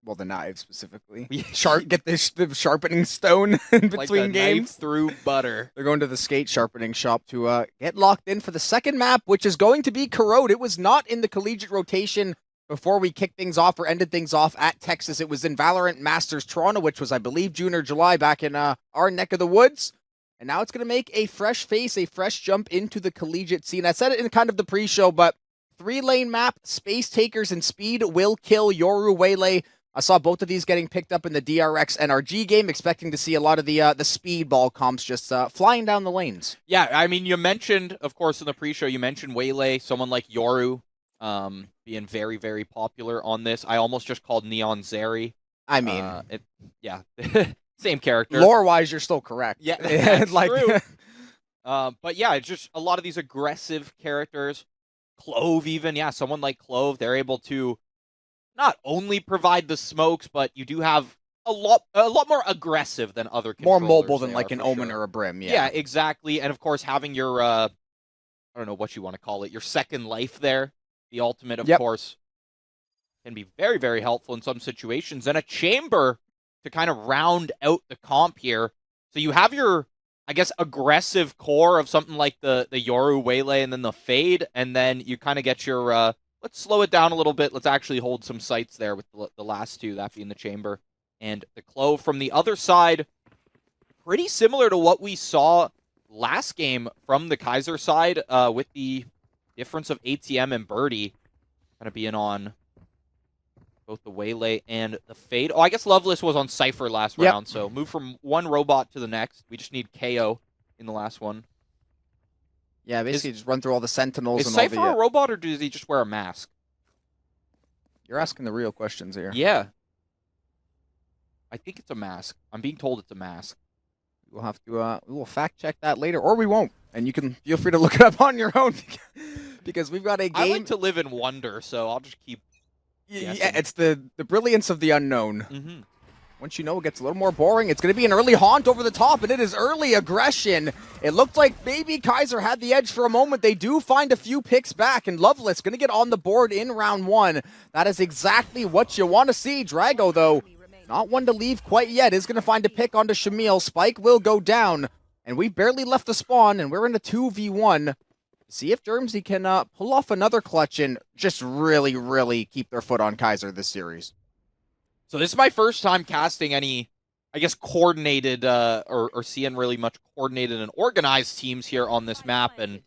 Well, the knives specifically. Get the sharpening stone in between like games. Knife through butter. They're going to the skate sharpening shop to get locked in for the second map, which is going to be Corrode. It was not in the collegiate rotation before we kicked things off or ended things off at Texas. It was in Valorant Masters Toronto, which was, I believe, June or July back in our neck of the woods. And now it's going to make a fresh face, a fresh jump into the collegiate scene. I said it in kind of the pre-show, but 3-lane map, Space Takers and Speed will kill Yoru Waylay. I saw both of these getting picked up in the DRX NRG game, expecting to see a lot of the speedball comps just flying down the lanes. Yeah, I mean, you mentioned, of course, in the pre-show, you mentioned Waylay, someone like Yoru, being very, very popular on this. I almost just called Neon Zeri. I mean, same character. Lore-wise, you're still correct. Yeah, that's true. But yeah, it's just a lot of these aggressive characters. Clove even, yeah, someone like Clove, they're able to not only provide the smokes, but you do have a lot more aggressive than other controllers. More mobile than like an Omen or a Brim, yeah. Yeah, exactly. And of course, having your, I don't know what you want to call it, your second life there, the ultimate, of course, can be very, very helpful in some situations. And a chamber to kind of round out the comp here. So you have your, I guess, aggressive core of something like the Yoru Waylay and then the Fade, and then you kind of get your, let's slow it down a little bit. Let's actually hold some sights there with the last 2, that being the chamber and the Clove. From the other side, pretty similar to what we saw last game from the Keiser side, with the difference of ATM and Birdie kind of being on both the Waylay and the Fade. Oh, I guess Loveless was on Cypher last round, so move from one robot to the next. We just need KO in the last one. Yeah, basically just run through all the Sentinels. Is and Cypher all the, a robot, or does he just wear a mask? You're asking the real questions here. Yeah. I think it's a mask. I'm being told it's a mask. We'll have to, we will fact check that later, or we won't. And you can feel free to look it up on your own, because we've got a game. I like to live in wonder, so I'll just keep guessing. Yeah, it's the brilliance of the unknown. Mm-hmm. Once you know, it gets a little more boring. It's going to be an early haunt over the top, and it is early aggression. It looked like maybe Keiser had the edge for a moment. They do find a few picks back, and Loveless going to get on the board in round 1. That is exactly what you want to see. Drago, though, not one to leave quite yet, is going to find a pick onto Shamil. Spike will go down, and we've barely left the spawn, and we're in a 2v1. See if Germsy can pull off another clutch and just really, really keep their foot on Keiser this series. So this is my first time casting any, I guess, coordinated or seeing really much coordinated and organized teams here on this map. And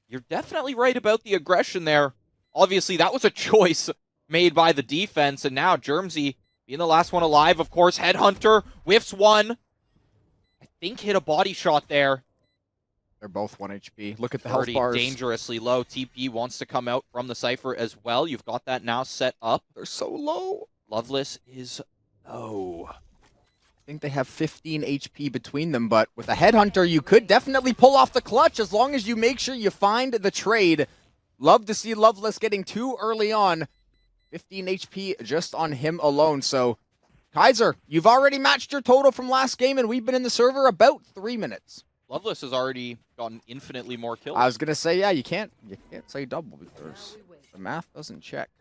you're definitely right about the aggression there. Obviously, that was a choice made by the defense. And now Germsy being the last one alive. Of course, Headhunter whiffs one. I think hit a body shot there. They're both 1 HP. Look at the health bars. Dangerously low. TP wants to come out from the Cypher as well. You've got that now set up. They're so low. Loveless is low. I think they have 15 HP between them, but with a Headhunter, you could definitely pull off the clutch as long as you make sure you find the trade. Love to see Loveless getting 2 early on. 15 HP just on him alone. So, Keiser, you've already matched your total from last game, and we've been in the server about 3 minutes. Loveless has already gotten infinitely more kills. I was going to say, yeah, you can't say double because the math doesn't check.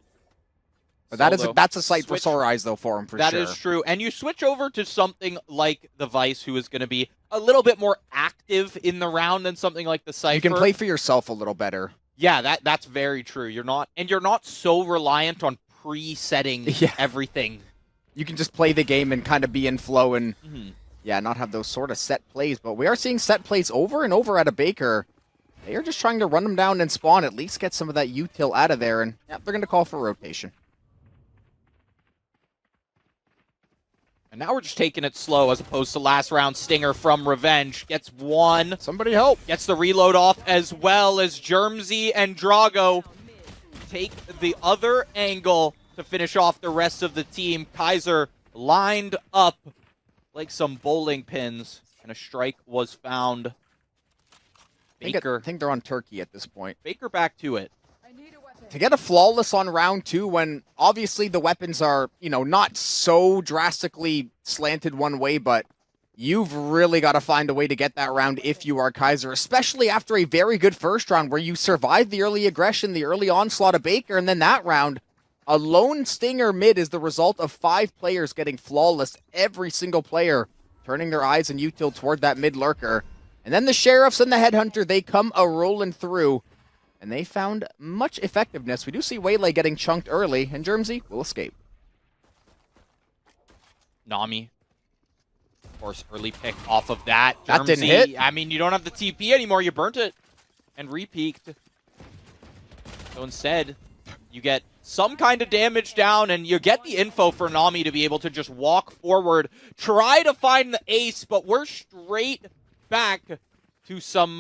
But that's a sight for sore eyes, though, for him, for sure. That is true. And you switch over to something like the Vice, who is going to be a little bit more active in the round than something like the Cypher. You can play for yourself a little better. Yeah, that's very true. You're not so reliant on pre-setting everything. You can just play the game and kind of be in flow and Yeah, not have those sort of set plays, but we are seeing set plays over and over out of Baker. They are just trying to run them down and spawn, at least get some of that util out of there, and yeah, they're going to call for rotation. And now we're just taking it slow as opposed to last round. Stinger from Revenge gets one. Somebody help. Gets the reload off as well as Germzy and Drago take the other angle to finish off the rest of the team. Keiser lined up like some bowling pins, and a strike was found. Baker. I think they're on Turkey at this point. Baker back to it. To get a flawless on round 2 when obviously the weapons are, not so drastically slanted one way, but you've really got to find a way to get that round if you are Keiser, especially after a very good first round where you survived the early aggression, the early onslaught of Baker, and then that round, a lone Stinger mid is the result of 5 players getting flawless, every single player turning their eyes and util toward that mid lurker. And then the Sheriffs and the Headhunter, they come a-rolling through, and they found much effectiveness. We do see Waylay getting chunked early, and Germzy will escape. Nami, of course, early pick off of that. That Germzy, didn't hit. I mean, you don't have the TP anymore. You burnt it and re-peeked. So instead, you get some kind of damage down, and you get the info for Nami to be able to just walk forward, try to find the ace, but we're straight back to some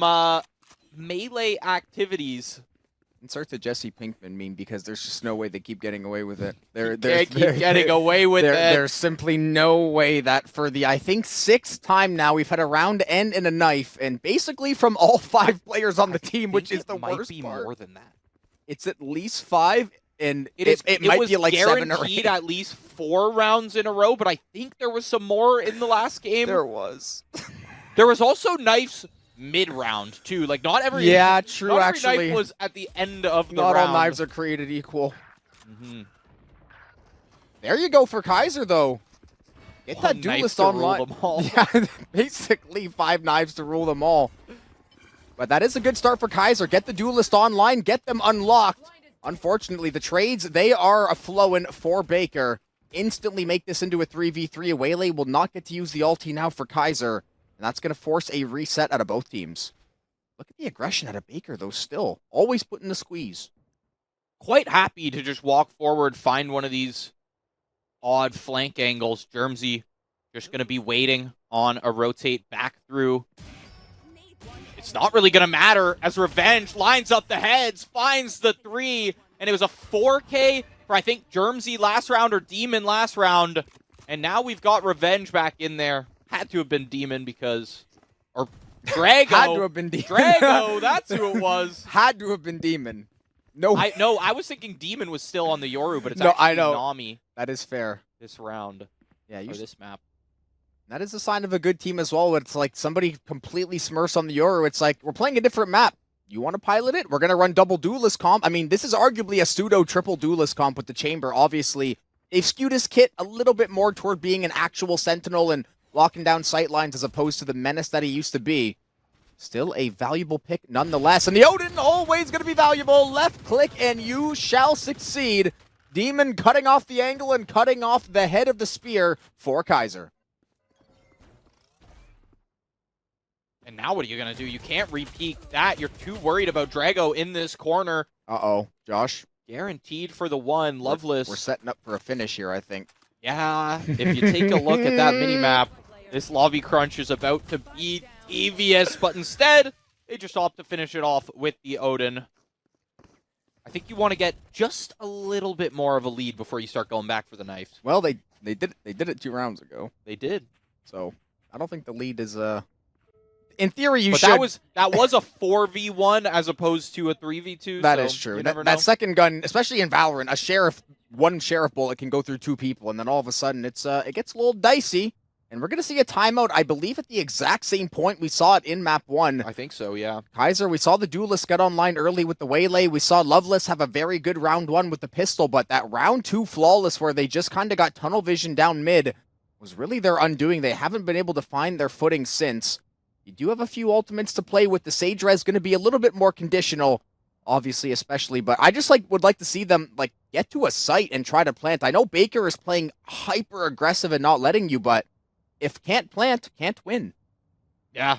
melee activities. Insert the Jesse Pinkman meme because there's just no way they keep getting away with it. They're getting away with it. There's simply no way that for the, I think, 6th time now, we've had a round end and a knife, and basically from all 5 players on the team, which is the worst be part. More than that. It's at least 5, and it might was be like 7 or 8. At least 4 rounds in a row, but I think there was some more in the last game. There was. There was also knives mid-round, too. Like, not every... Yeah, true, not every actually. knife was at the end of the Not round. all knives are created equal. Mm-hmm. There you go for Keiser, though. Get that duelist online. Rule them all. Yeah, basically 5 knives to rule them all. But that is a good start for Keiser. Get the duelist online, get them unlocked. Unfortunately, the trades, they are a-flowing for Baker. Instantly make this into a 3v3. Waylay will not get to use the ulti now for Keiser. And that's going to force a reset out of both teams. Look at the aggression out of Baker, though, still. Always putting the squeeze. Quite happy to just walk forward, find one of these odd flank angles. Germzy just going to be waiting on a rotate back through. It's not really going to matter as Revenge lines up the heads, finds the 3, and it was a 4K for, I think, Germzy last round or Demon last round. And now we've got Revenge back in there. Had to have been Demon because... Or Drago. Had to have been Demon. Drago, that's who it was. Had to have been Demon. No, I was thinking Demon was still on the Yoru, but it's actually Nami. That is fair. This round. Yeah, or this map. That is a sign of a good team as well. It's like somebody completely smurfs on the Yoru. It's like, we're playing a different map. You want to pilot it? We're going to run double duelist comp. I mean, this is arguably a pseudo triple duelist comp with the Chamber. Obviously, they've skewed his kit a little bit more toward being an actual Sentinel and locking down sight lines as opposed to the menace that he used to be. Still a valuable pick nonetheless. And the Odin always going to be valuable. Left click and you shall succeed. Demon cutting off the angle and cutting off the head of the spear for Keiser. And now what are you going to do? You can't repeat that. You're too worried about Drago in this corner. Uh-oh, Josh. Guaranteed for the one. Loveless. We're setting up for a finish here, I think. Yeah, if you take a look at that minimap, this lobby crunch is about to be devious, but instead, they just opt to finish it off with the Odin. I think you want to get just a little bit more of a lead before you start going back for the knife. Well, they did it 2 rounds ago. They did. So, I don't think the lead is in theory, you but should. That was a 4v1 as opposed to a 3v2. That is true. That second gun, especially in Valorant, one sheriff bullet can go through 2 people, and then all of a sudden it gets a little dicey. And we're going to see a timeout, I believe, at the exact same point we saw it in map 1. I think so, yeah. Keiser, we saw the duelist get online early with the Waylay. We saw Loveless have a very good round 1 with the pistol, but that round 2 flawless where they just kind of got tunnel vision down mid was really their undoing. They haven't been able to find their footing since. You do have a few ultimates to play with. The Sage Res going to be a little bit more conditional, obviously, especially, but I just would like to see them get to a site and try to plant. I know Baker is playing hyper aggressive and not letting you, but if can't plant, can't win. Yeah.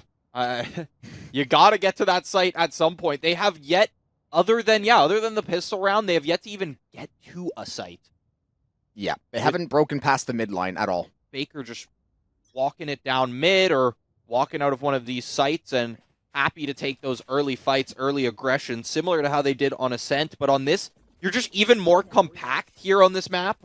You got to get to that site at some point. They have yet, other than the pistol round, they have yet to even get to a site. Yeah, they haven't broken past the midline at all. Baker just walking it down mid or walking out of one of these sites and happy to take those early fights, early aggression, similar to how they did on Ascent. But on this, you're just even more compact here on this map.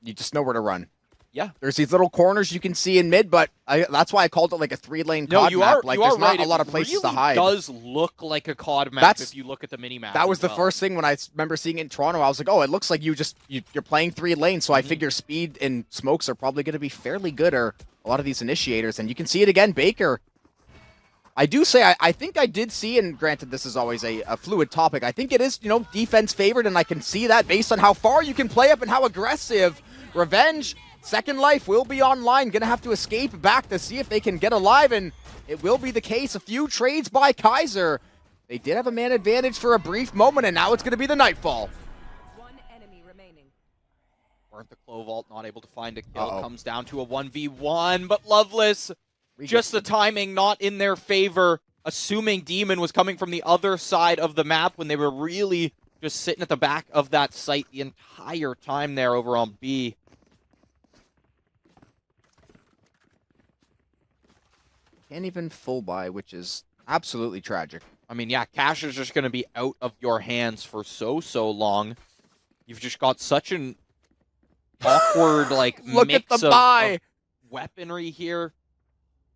You just know where to run. Yeah. There's these little corners you can see in mid, but that's why I called it like a 3-lane COD map. Like, there's not a lot of places to hide. It does look like a COD map if you look at the mini-map. That was the first thing when I remember seeing it in Toronto. I was like, oh, it looks like you're playing 3 lanes, so I figure speed and smokes are probably going to be fairly good, or a lot of these initiators. And you can see it again, Baker. I do say, I think I did see, and granted this is always a fluid topic, I think it is, defense favored, and I can see that based on how far you can play up and how aggressive. Revenge, Second Life will be online, gonna have to escape back to see if they can get alive, and it will be the case. A few trades by Keiser. They did have a man advantage for a brief moment, and now it's gonna be the Nightfall. One enemy remaining. Weren't the Clovalt not able to find a kill? Comes down to a 1v1, but Loveless, just the timing not in their favor, assuming Demon was coming from the other side of the map when they were really just sitting at the back of that site the entire time there over on B. Can't even full buy, which is absolutely tragic. I mean, yeah, cash is just going to be out of your hands for so long. You've just got such an awkward, like, Look mix at the buy. Of weaponry here.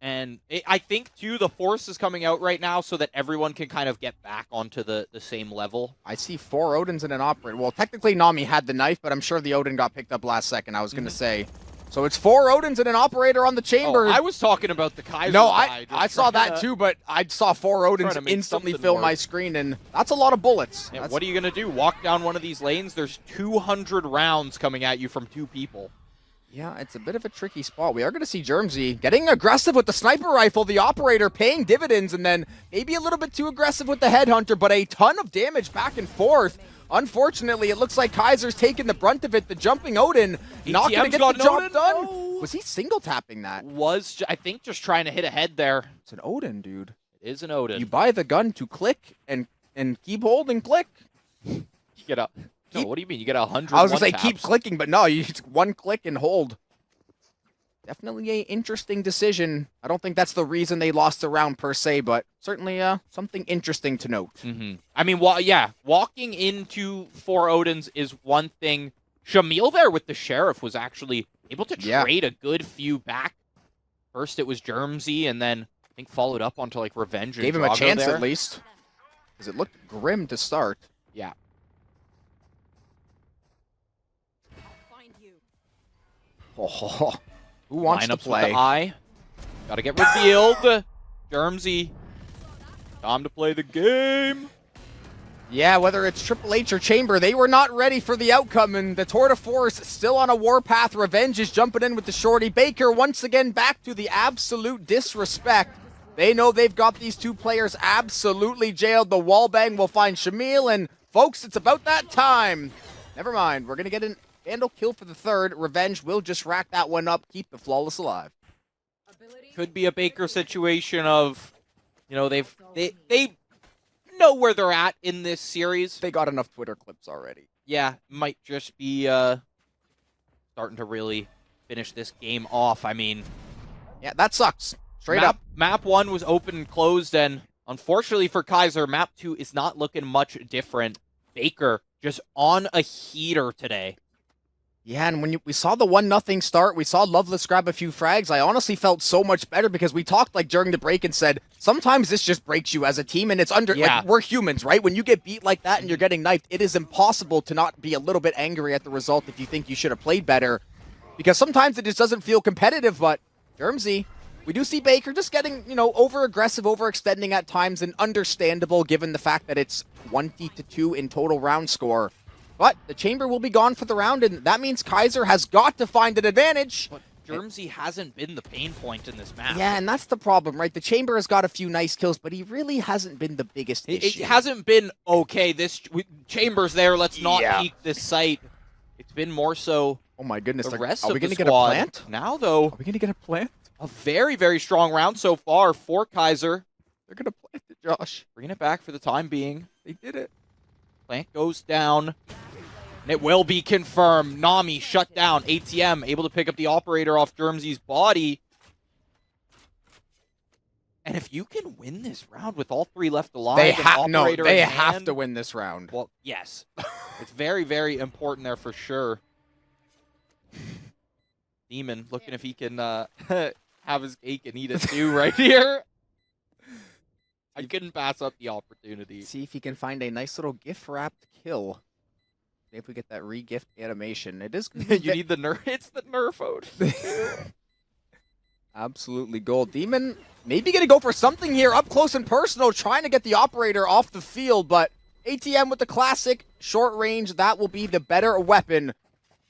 And I think, too, the Force is coming out right now so that everyone can kind of get back onto the same level. I see 4 Odins and an Operator. Well, technically, Nami had the knife, but I'm sure the Odin got picked up last second, I was going to say. So it's 4 Odins and an Operator on the Chamber. Oh, I was talking about the Keiser. No, I saw that too, but I saw 4 Odins instantly fill my screen, and that's a lot of bullets. Yeah, what are you going to do? Walk down one of these lanes? There's 200 rounds coming at you from 2 people. Yeah, it's a bit of a tricky spot. We are going to see Germsy getting aggressive with the sniper rifle, the Operator paying dividends, and then maybe a little bit too aggressive with the Headhunter, but a ton of damage back and forth. Unfortunately, it looks like Kaiser's taking the brunt of it. The jumping Odin not going to get the job done. No. Was he single tapping that? I think, just trying to hit ahead there. It's an Odin, dude. It is an Odin. You buy the gun to click and keep holding click. You get a... No, what do you mean? You get 100. I was going to say keep clicking, but no, you just one click and hold. Definitely a interesting decision. I don't think that's the reason they lost the round per se, but certainly something interesting to note. I mean, walking into 4 Odins is one thing. Shamil there with the Sheriff was actually able to trade a good few back. First it was Germsy, and then I think followed up onto like Revenge. Gave him a chance at least, because it looked grim to start. Yeah. Oh, who wants to play? With the eye. Gotta get revealed. Germsy. Time to play the game. Yeah, whether it's Triple H or Chamber, they were not ready for the outcome, and the Tour de Force still on a warpath. Revenge is jumping in with the shorty. Baker once again back to the absolute disrespect. They know they've got these 2 players absolutely jailed. The wallbang will find Shamil, and folks, it's about that time. Never mind, we're going to get an Vandal kill for the 3rd. Revenge will just rack that one up, keep the Flawless alive. Could be a Baker situation of, they know where they're at in this series. They got enough Twitter clips already. Yeah, might just be starting to really finish this game off. I mean, yeah, that sucks. Straight up. Map 1 was open and closed, and unfortunately for Keiser, Map 2 is not looking much different. Baker just on a heater today. Yeah, and when we saw the 1-0 start, we saw Loveless grab a few frags, I honestly felt so much better because we talked like during the break and said, sometimes this just breaks you as a team, and it's like, we're humans, right? When you get beat like that and you're getting knifed, it is impossible to not be a little bit angry at the result if you think you should have played better. Because sometimes it just doesn't feel competitive, but Germsy, we do see Baker just getting, over-aggressive, overextending at times, and understandable given the fact that it's 20-2 in total round score. But the Chamber will be gone for the round, and that means Keiser has got to find an advantage. But Germsy hasn't been the pain point in this map. Yeah, and that's the problem, right? The Chamber has got a few nice kills, but he really hasn't been the biggest issue. It hasn't been, okay, this Chamber's there, let's not peek this site. It's been more so, Oh my goodness. The rest are of we the going to get a squad plant? now, though, Are we going to get a plant? a very, very strong round so far for Keiser. They're going to plant it, Josh. Bringing it back for the time being. They did it. Plant goes down. And it will be confirmed. Nami shut down. ATM able to pick up the operator off Germsy's body. And if you can win this round with all three left alive, They and have to win this round. Well, yes. It's very, very important there for sure. Demon looking if he can have his cake and eat it too right here. I couldn't pass up the opportunity. See if he can find a nice little gift-wrapped kill. See if we get that re-gift animation. It is. You need the nerf. It's the nerf mode. Absolutely gold. Demon maybe going to go for something here up close and personal, trying to get the operator off the field, but ATM with the classic short range, that will be the better weapon.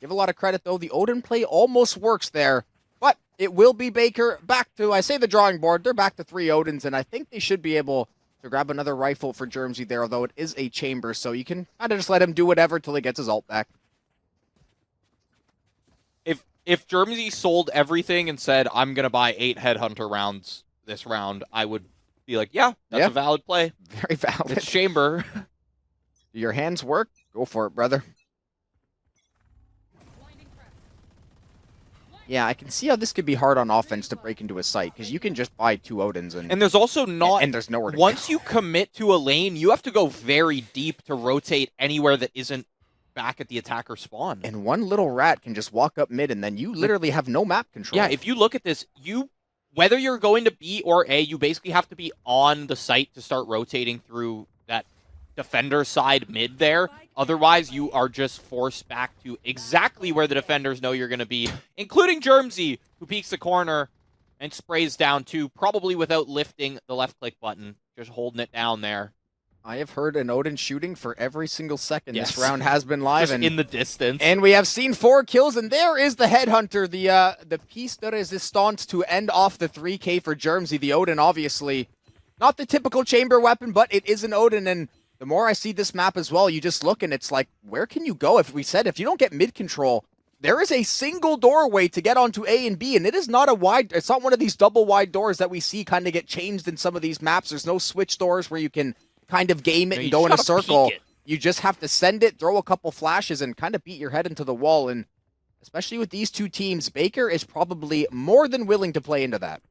Give a lot of credit, though. The Odin play almost works there, but it will be Baker back to, I say the drawing board, they're back to 3 Odins, and I think they should be able to grab another rifle for Germsy there, although it is a chamber, so you can kind of just let him do whatever till he gets his ult back. If Germsy sold everything and said, I'm going to buy 8 Headhunter rounds this round, I would be like, yeah, that's a valid play. Very valid. It's chamber. Do your hands work? Go for it, brother. Yeah, I can see how this could be hard on offense to break into a site, because you can just buy 2 Odins and there's also not... And there's nowhere to once go. you commit to a lane, you have to go very deep to rotate anywhere that isn't back at the attacker spawn. And one little rat can just walk up mid, and then you literally have no map control. Yeah, if you look at this, whether you're going to B or A, you basically have to be on the site to start rotating through that defender side mid there. Otherwise, you are just forced back to exactly where the defenders know you're going to be, including Germsy, who peeks the corner and sprays down too, probably without lifting the left-click button, just holding it down there. I have heard an Odin shooting for every single second this round has been live. Just in the distance. And we have seen 4 kills, and there is the Headhunter, the piece de resistance to end off the 3K for Germsy. The Odin, obviously, not the typical chamber weapon, but it is an Odin, and the more I see this map as well, you just look and it's like, where can you go? If you don't get mid control, there is a single doorway to get onto A and B, and it is not it's not one of these double wide doors that we see kind of get changed in some of these maps. There's no switch doors where you can kind of game it and go in a circle. You just have to send it, throw a couple flashes, and kind of beat your head into the wall. And especially with these 2 teams, Baker is probably more than willing to play into that.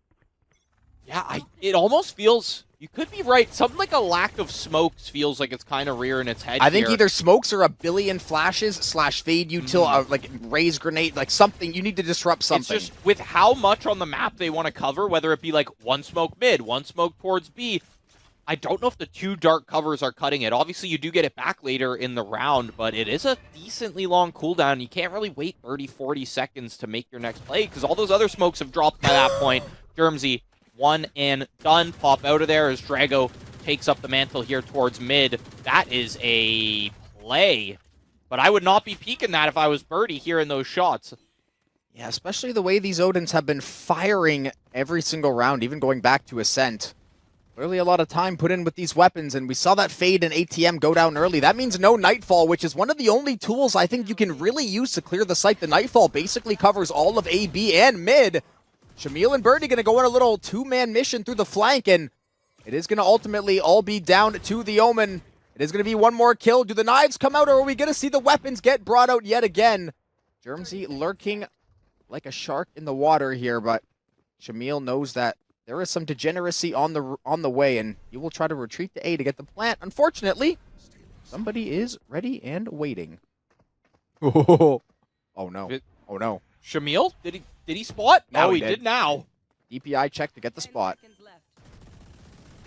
Yeah, it almost feels... You could be right. Something like a lack of smokes feels like it's kind of rearing its head I think either smokes or a billion flashes / fade you till like raise grenade, like something. You need to disrupt something. It's just with how much on the map they want to cover, whether it be like 1 smoke mid, 1 smoke towards B. I don't know if the 2 dark covers are cutting it. Obviously, you do get it back later in the round, but it is a decently long cooldown. You can't really wait 30, 40 seconds to make your next play because all those other smokes have dropped by that point. Germsy, 1 and done. Pop out of there as Drago takes up the mantle here towards mid. That is a play, but I would not be peeking that if I was Birdie hearing those shots. Yeah, especially the way these Odins have been firing every single round, even going back to Ascent. Clearly a lot of time put in with these weapons, and we saw that Fade and ATM go down early. That means no Nightfall, which is one of the only tools I think you can really use to clear the site. The Nightfall basically covers all of A, B, and mid. Shamil and Birdie going to go on a little 2-man mission through the flank, and it is going to ultimately all be down to the Omen. It is going to be one more kill. Do the knives come out, or are we going to see the weapons get brought out yet again? Germsy lurking like a shark in the water here, but Shamil knows that there is some degeneracy on the way, and he will try to retreat to A to get the plant. Unfortunately, somebody is ready and waiting. Oh no. Oh no. Shamil? Did he spot? No, he did now. DPI check to get the spot.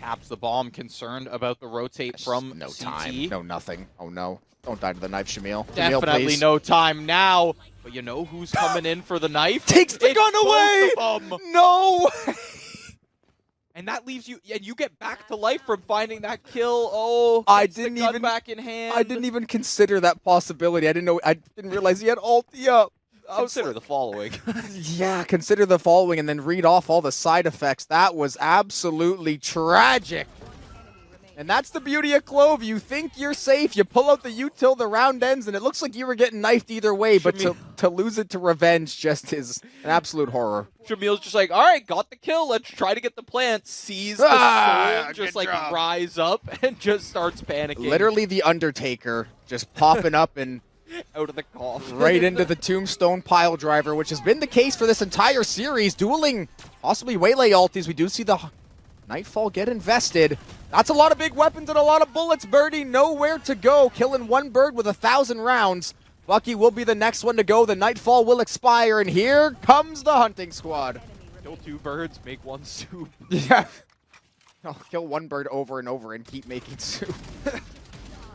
Taps the bomb, concerned about the rotate from no CT. time. No nothing. Oh no. Don't die to the knife, Shamil. Definitely Shamil, no time now. But you know who's coming in for the knife? Takes the gun away! No! And that leaves you, and you get back to life from finding that kill. Oh, I didn't even back in hand. I didn't even consider that possibility. I didn't realize he had ulti up. Consider the following. Yeah, consider the following and then read off all the side effects. That was absolutely tragic. And that's the beauty of Clove. You think you're safe. You pull out the util, the round ends, and it looks like you were getting knifed either way. But to to lose it to Revenge just is an absolute horror. Shamil's just like, all right, got the kill. Let's try to get the plant. Sees the soul just like rise up and just starts panicking. Literally the Undertaker just popping up and out of the coffin. right into the Tombstone pile driver, which has been the case for this entire series. Dueling possibly Waylay ultis. We do see the Nightfall get invested. That's a lot of big weapons and a lot of bullets. Birdie nowhere to go. Killing one bird with 1,000 rounds. Bucky will be the next one to go. The Nightfall will expire, and here comes the hunting squad. Kill 2 birds, make 1 soup. Yeah. I'll kill 1 bird over and over and keep making soup.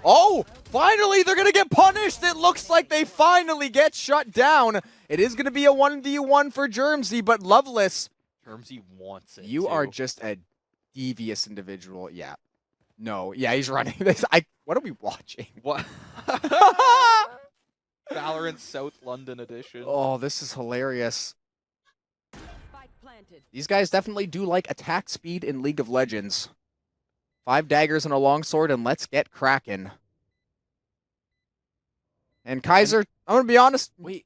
Oh, finally they're going to get punished. It looks like they finally get shut down. It is going to be a 1v1 for Germsy, but Loveless. Germsy wants it. You are just a devious individual. Yeah. No. Yeah, he's running this. What are we watching? What? Valorant South London edition. Oh, this is hilarious. Spike planted. These guys definitely do like attack speed in League of Legends. 5 daggers and a longsword, and let's get cracking. And Keiser, I'm going to be honest. Wait,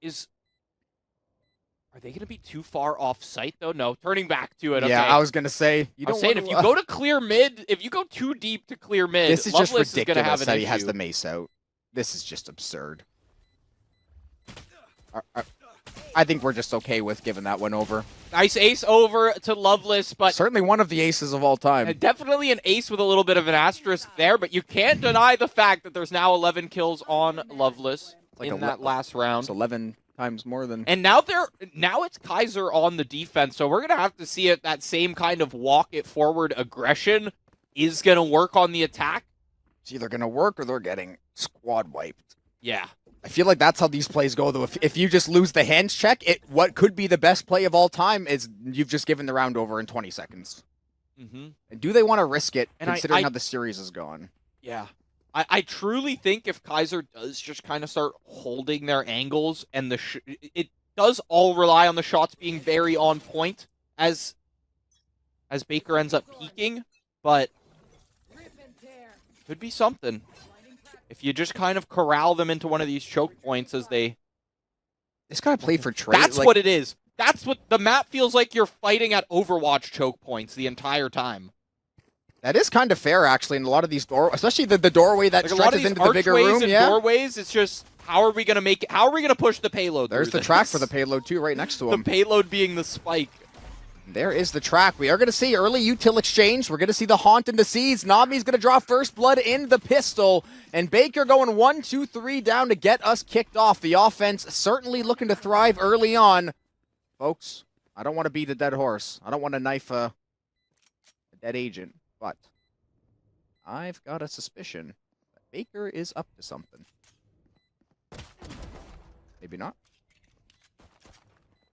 are they going to be too far off site, though? No, turning back to it. Yeah, okay. I was going to say. I was saying, if you go to clear mid, if you go too deep to clear mid, this is Loveless just ridiculous is have that an he has issue. the mace out. This is just absurd. I think we're just okay with giving that one over. Nice ace over to Loveless, but certainly one of the aces of all time. Definitely an ace with a little bit of an asterisk there, but you can't deny the fact that there's now 11 kills on Loveless in that last round. It's 11 times more than. And now it's Keiser on the defense, so we're gonna have to see if that same kind of walk it forward aggression is gonna work on the attack. It's either gonna work or they're getting squad wiped. Yeah. I feel like that's how these plays go, though. If you just lose the hands check, what could be the best play of all time is you've just given the round over in 20 seconds. Mm-hmm. And do they want to risk it, and considering how the series is gone? Yeah. I truly think if Keiser does just kind of start holding their angles, and it does all rely on the shots being very on point as Baker ends up peeking, but could be something. If you just kind of corral them into one of these choke points as they... It's got to play for trade. That's what it is. That's what the map feels like. You're fighting at Overwatch choke points the entire time. That is kind of fair, actually, in a lot of these doorways, especially the doorway that stretches into the bigger room. And doorways, it's just, how are we going to make it? How are we going to push the payload? There's the track for the payload, too, right next to him. The payload being the spike. There is the track. We are going to see early util exchange. We're going to see the Haunt in the Seas. Nami's going to draw first blood in the pistol. And Baker going 1, 2, 3 down to get us kicked off. The offense certainly looking to thrive early on. Folks, I don't want to beat a dead horse. I don't want to knife a dead agent. But I've got a suspicion that Baker is up to something. Maybe not.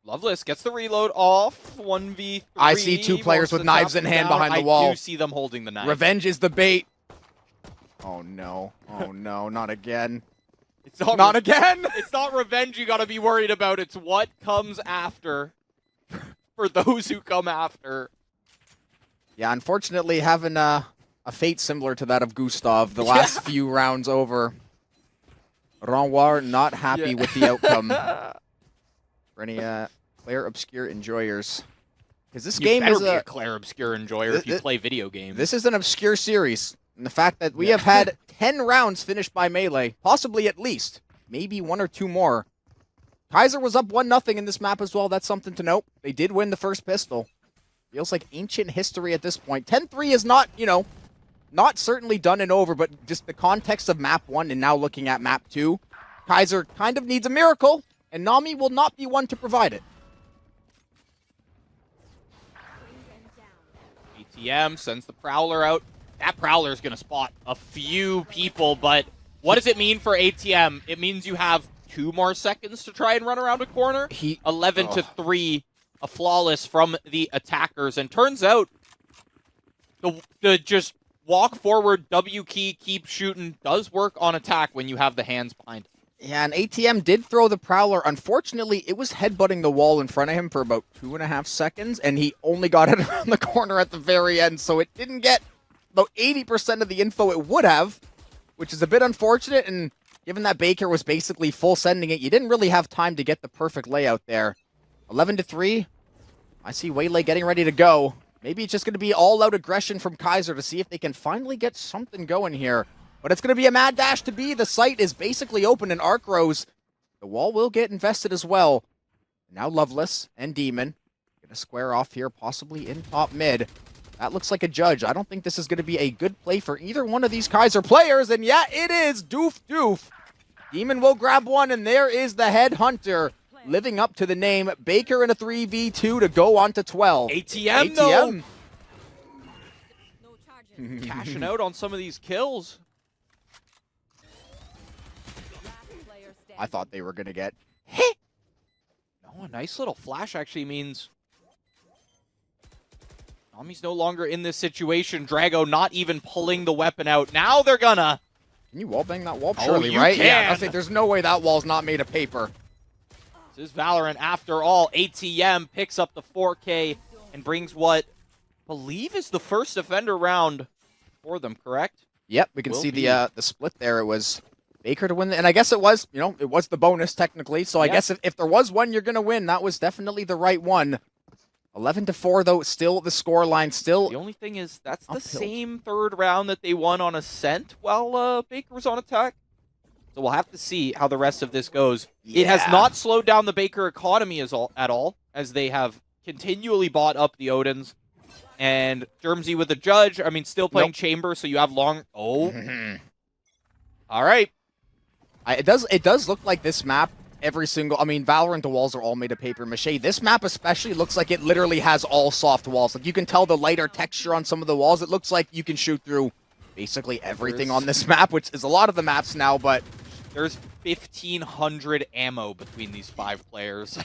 Loveless gets the reload off. 1v3. I see 2 players with knives in hand behind the wall. I do see them holding the knife. Revenge is the bait. Oh, no. Oh, no. Not again. It's not again. It's not revenge you got to be worried about. It's what comes after for those who come after. Yeah, unfortunately, having a fate similar to that of Gustav the last few rounds over. Renoir not happy with the outcome. For any Claire Obscure enjoyers. Because this game is a Claire Obscure enjoyer if you play video games. This is an obscure series. And the fact that we have had 10 rounds finished by Melee, possibly at least, maybe 1 or 2 more. Keiser was up 1-0 in this map as well. That's something to note. They did win the first pistol. Feels like ancient history at this point. 10-3 is not, not certainly done and over, but just the context of map 1 and now looking at map 2, Keiser kind of needs a miracle, and Nami will not be one to provide it. ATM sends the Prowler out. That Prowler is going to spot a few people, but what does it mean for ATM? It means you have 2 more seconds to try and run around a corner. 11-3, a flawless from the attackers. And turns out, the just walk forward, W key, keep shooting, does work on attack when you have the hands behind it. Yeah, and ATM did throw the Prowler. Unfortunately, it was headbutting the wall in front of him for about 2.5 seconds, and he only got it around the corner at the very end, so it didn't get about 80% of the info it would have, which is a bit unfortunate, and given that Baker was basically full sending it, you didn't really have time to get the perfect layout there. 11-3. I see Waylay getting ready to go. Maybe it's just going to be all-out aggression from Keiser to see if they can finally get something going here. But it's going to be a mad dash to B. The site is basically open in Arc Rose. The wall will get invested as well. Now Loveless and Demon going to square off here, possibly in top mid. That looks like a judge. I don't think this is going to be a good play for either one of these Keiser players. And yeah, it is. Doof. Demon will grab one, and there is the headhunter living up to the name. Baker in a 3v2 to go on to 12. ATM, though. Cashing out on some of these kills. I thought they were going to get hit. No, a nice little flash actually means Nami's no longer in this situation. Drago not even pulling the weapon out. Now they're gonna. Can you wallbang that wall? Surely, you right? can. Yeah, I think there's no way that wall's not made of paper. This is Valorant after all. ATM picks up the 4K and brings what I believe is the first defender round for them, correct? Yep, we can see the split there. It was Baker to win, and I guess it was, it was the bonus technically. So I guess if there was one you're going to win, that was definitely the right one. 11-4 though, still the score line still. The only thing is that's uphill. the same third round that they won on Ascent while Baker was on attack. So we'll have to see how the rest of this goes. Yeah. It has not slowed down the Baker economy at all, as they have continually bought up the Odins. And Germsy with the judge, I mean, still playing Chamber, so you have long... Oh. All right. It does look like this map, Valorant, the walls are all made of paper mache. This map especially looks like it literally has all soft walls. Like, you can tell the lighter texture on some of the walls. It looks like you can shoot through basically everything on this map, which is a lot of the maps now, but... There's 1,500 ammo between these 5 players.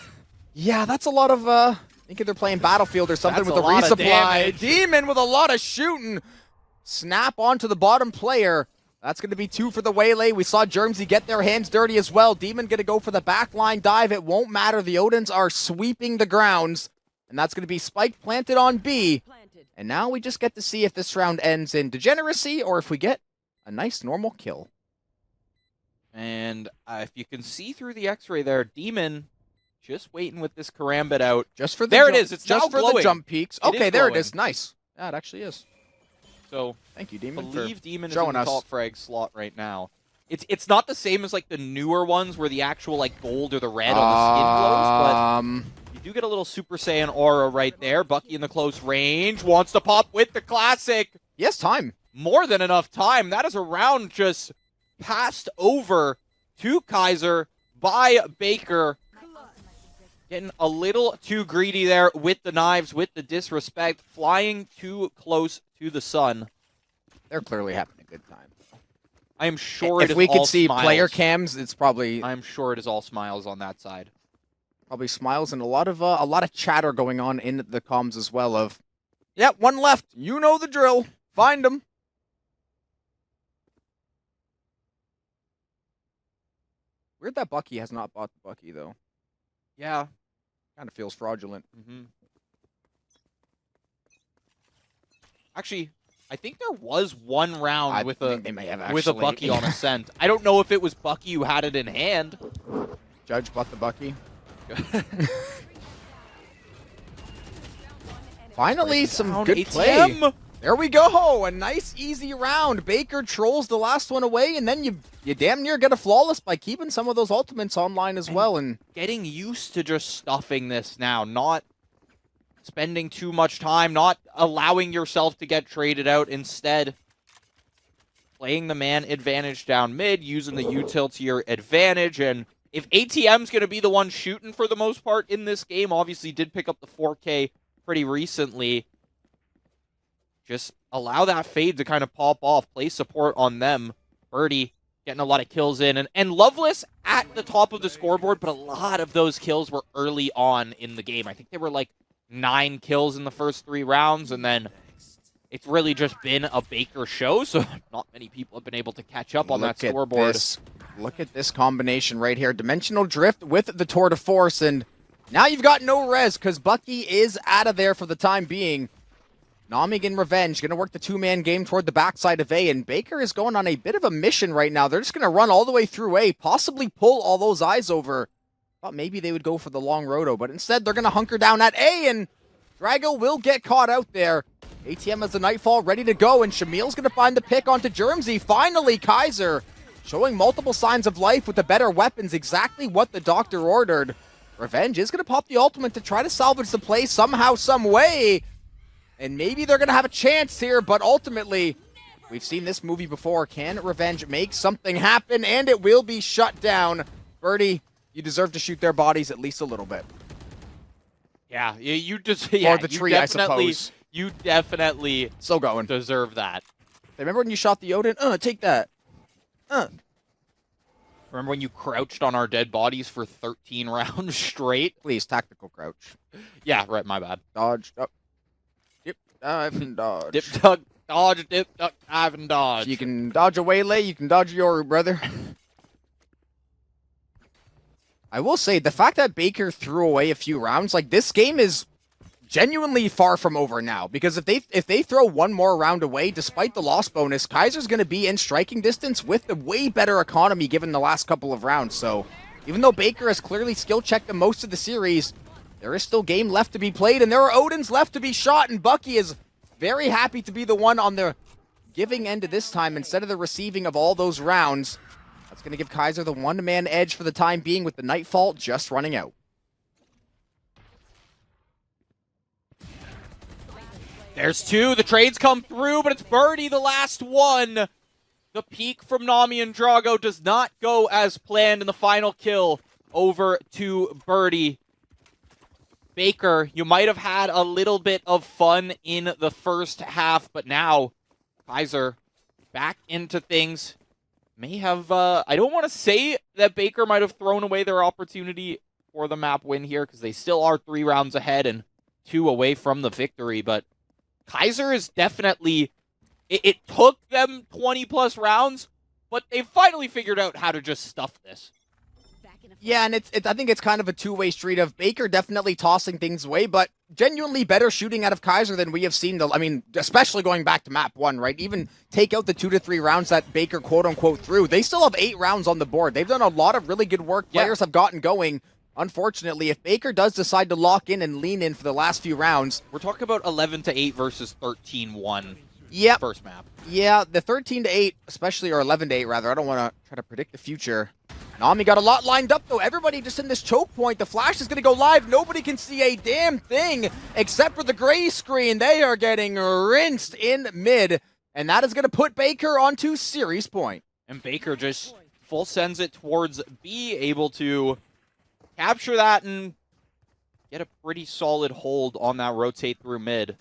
Yeah, that's a lot of, I think they're playing Battlefield or something with a resupply. Demon with a lot of shooting. Snap onto the bottom player. That's going to be 2 for the Waylay. We saw Germsy get their hands dirty as well. Demon going to go for the backline dive. It won't matter. The Odins are sweeping the grounds. And that's going to be Spike planted on B. And now we just get to see if this round ends in degeneracy or if we get a nice normal kill. And if you can see through the X-ray there, Demon just waiting with this Karambit out. Just for the there it is. It's just now for glowing. the jump peaks. Okay, there it is. Nice. Yeah, it actually is. So thank you, Demon. Believe Demon is in the top frag slot right now. It's not the same as like the newer ones where the actual like gold or the red on the skin glows, but you do get a little Super Saiyan aura right there. Bucky in the close range wants to pop with the classic. Yes, time. More than enough time. That is a round just passed over to Keiser by Baker. Getting a little too greedy there with the knives, with the disrespect, flying too close to the sun. They're clearly having a good time. I am sure if we could see player cams, it's probably... I'm sure it is all smiles on that side. Probably smiles and a lot of chatter going on in the comms as well of, yeah, one left. You know the drill. Find him. Weird that Bucky has not bought the Bucky, though. Yeah. Kind of feels fraudulent. Actually, I think there was one round with a Bucky on Ascent. I don't know if it was Bucky who had it in hand. Judge bought the Bucky. Finally, some good play. There we go. A nice, easy round. Baker trolls the last one away, and then you damn near get a flawless by keeping some of those ultimates online as well. And getting used to just stuffing this now, not spending too much time, not allowing yourself to get traded out. Instead, playing the man advantage down mid, using the util to your advantage. And if ATM's going to be the one shooting for the most part in this game, obviously did pick up the 4K pretty recently, just allow that fade to kind of pop off, play support on them. Birdie getting a lot of kills in, and Loveless at the top of the scoreboard, but a lot of those kills were early on in the game. I think they were like 9 kills in the first 3 rounds, and then it's really just been a Baker show, so not many people have been able to catch up on that scoreboard. Look at this combination right here. Dimensional Drift with the Tour de Force, and now you've got no res, because Bucky is out of there for the time being. Naming and Revenge going to work the two-man game toward the backside of A, and Baker is going on a bit of a mission right now. They're just going to run all the way through A, possibly pull all those eyes over. Thought maybe they would go for the long roto, but instead they're going to hunker down at A, and Drago will get caught out there. ATM has the Nightfall ready to go, and Shamil's going to find the pick onto Germsy. Finally, Keiser showing multiple signs of life with the better weapons, exactly what the doctor ordered. Revenge is going to pop the ultimate to try to salvage the play somehow, some way. And maybe they're going to have a chance here, but ultimately, we've seen this movie before. Can Revenge make something happen? And it will be shut down. Birdie, you deserve to shoot their bodies at least a little bit. Yeah, you just or the tree, I suppose. You definitely still going. Deserve that. Remember when you shot the Odin? Take that. Remember when you crouched on our dead bodies for 13 rounds straight? Please, tactical crouch. Yeah, right, my bad. Dodge. Oh. Dip, dive, and dodge. Dip, duck, dodge, dip, duck, dive, and dodge. You can dodge a waylay, you can dodge your brother. I will say, the fact that Baker threw away a few rounds, like, this game is genuinely far from over now. Because if they throw one more round away, despite the loss bonus, Keiser's going to be in striking distance with the way better economy given the last couple of rounds. So, even though Baker has clearly skill-checked the most of the series, there is still game left to be played, and there are Odins left to be shot, and Bucky is very happy to be the one on the giving end of this time instead of the receiving of all those rounds. That's going to give Keiser the one-man edge for the time being with the Nightfall just running out. There's two. The trades come through, but it's Birdie, the last one. The peak from Nami and Drago does not go as planned in the final kill over to Birdie. Baker, you might have had a little bit of fun in the first half, but now Keiser back into things. May have, I don't want to say that Baker might have thrown away their opportunity for the map win here, because they still are 3 rounds ahead and 2 away from the victory, but Keiser is definitely, it took them 20-plus rounds, but they finally figured out how to just stuff this. Yeah, and I think it's kind of a two-way street of Baker definitely tossing things away, but genuinely better shooting out of Keiser than we have seen. I mean, especially going back to map 1, right? Even take out the 2 to 3 rounds that Baker quote-unquote threw. They still have 8 rounds on the board. They've done a lot of really good work. Players have gotten going. Unfortunately, if Baker does decide to lock in and lean in for the last few rounds... We're talking about 11-8 versus 13-1. Yep. First map. Yeah, the 13-8, especially, or 11-8 rather. I don't want to try to predict the future. Nami got a lot lined up, though. Everybody just in this choke point. The flash is going to go live. Nobody can see a damn thing except for the gray screen. They are getting rinsed in mid, and that is going to put Baker onto series point. And Baker just full sends it towards B, able to capture that and get a pretty solid hold on that rotate through mid.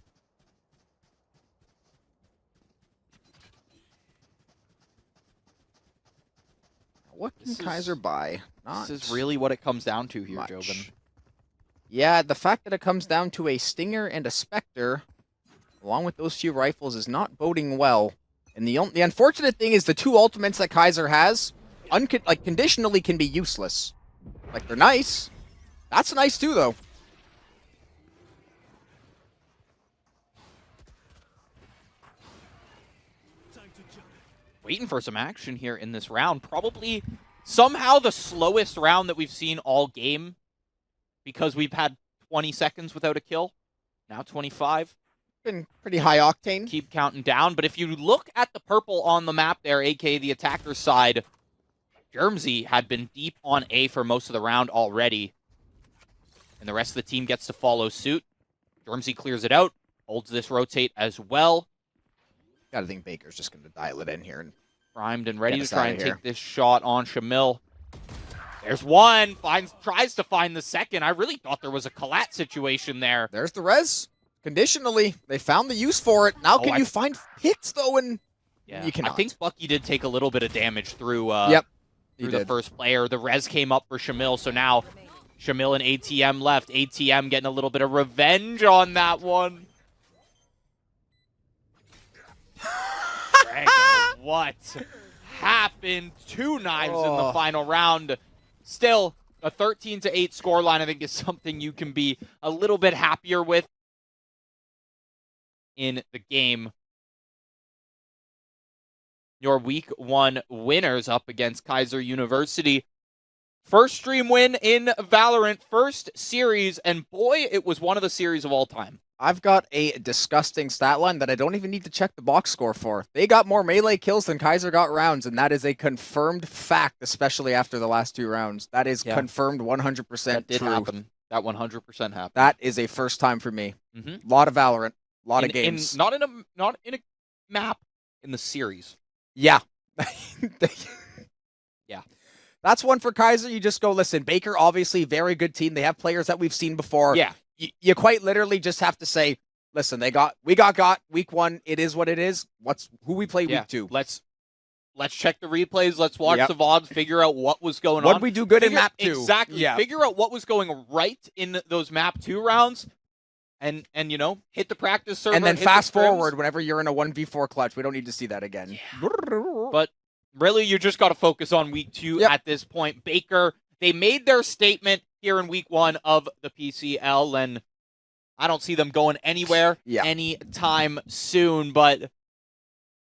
What can Keiser buy? This is really what it comes down to here, much. Jobin. Yeah, the fact that it comes down to a Stinger and a Spectre, along with those few rifles, is not boding well. And the unfortunate thing is the 2 ultimates that Keiser has, conditionally can be useless. Like, they're nice. That's nice too, though. Waiting for some action here in this round. Probably somehow the slowest round that we've seen all game, because we've had 20 seconds without a kill. Now 25. Been pretty high octane. Keep counting down. But if you look at the purple on the map there, aka the attacker side, Germsy had been deep on A for most of the round already. And the rest of the team gets to follow suit. Germsy clears it out, holds this rotate as well. Gotta think Baker's just gonna dial it in here. And primed and ready to try and take this shot on Shamil. There's one, tries to find the second. I really thought there was a collat situation there. There's the res. Conditionally, they found the use for it. Now can you find hits, though, and you cannot. I think Bucky did take a little bit of damage through, through the first player. The res came up for Shamil, so now Shamil and ATM left. ATM getting a little bit of revenge on that one. What happened? 2 knives in the final round. Still, a 13-8 scoreline, I think, is something you can be a little bit happier with. in the game. Your week 1 winners up against Keiser University. First stream win in Valorant, first series, and boy, it was one of the series of all time. I've got a disgusting stat line that I don't even need to check the box score for. They got more melee kills than Keiser got rounds, and that is a confirmed fact, especially after the last 2 rounds. That is confirmed 100% That did true. happen. That 100% happened. That is a first time for me. Mm-hmm. Lot of Valorant, lot of games. Not in a map, in the series. Yeah. Yeah. That's one for Keiser. You just go, listen, Baker, obviously, very good team. They have players that we've seen before. Yeah. You quite literally just have to say, listen, we got week 1. It is what it is. Who we play week 2? Let's check the replays. Let's watch the VODs, figure out what was going on. What we do good in map 2. Exactly. Yeah. Figure out what was going right in those map 2 rounds. And you know, hit the practice server. And then fast forward whenever you're in a 1v4 clutch. We don't need to see that again. Yeah. But really, you just got to focus on week 2 at this point. Baker, they made their statement here in week 1 of the PCL, and I don't see them going anywhere anytime soon. But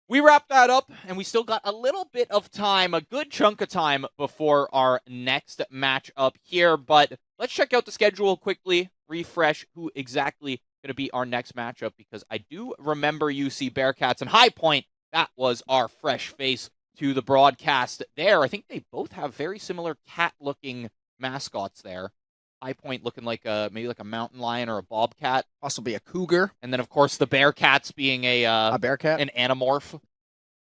we wrap that up, and we still got a little bit of time, a good chunk of time before our next matchup here. But let's check out the schedule quickly, refresh who exactly going to be our next matchup, because I do remember UC Bearcats and High Point. That was our fresh face to the broadcast there. I think they both have very similar cat-looking mascots there. High Point looking like maybe like a mountain lion or a bobcat. Possibly a cougar. And then, of course, the Bearcats being a bearcat? An anamorph.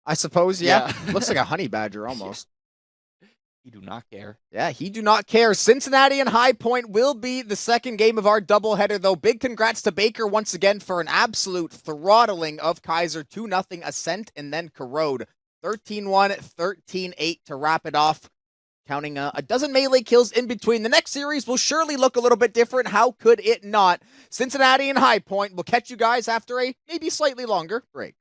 I suppose, yeah. Looks like a honey badger almost. He do not care. Yeah, he do not care. Cincinnati and High Point will be the second game of our doubleheader, though. Big congrats to Baker once again for an absolute throttling of Keiser. 2-0 Ascent and then Corrode. 13-1, 13-8 to wrap it off. Counting a dozen melee kills in between. The next series will surely look a little bit different. How could it not? Cincinnati and High Point will catch you guys after a maybe slightly longer break.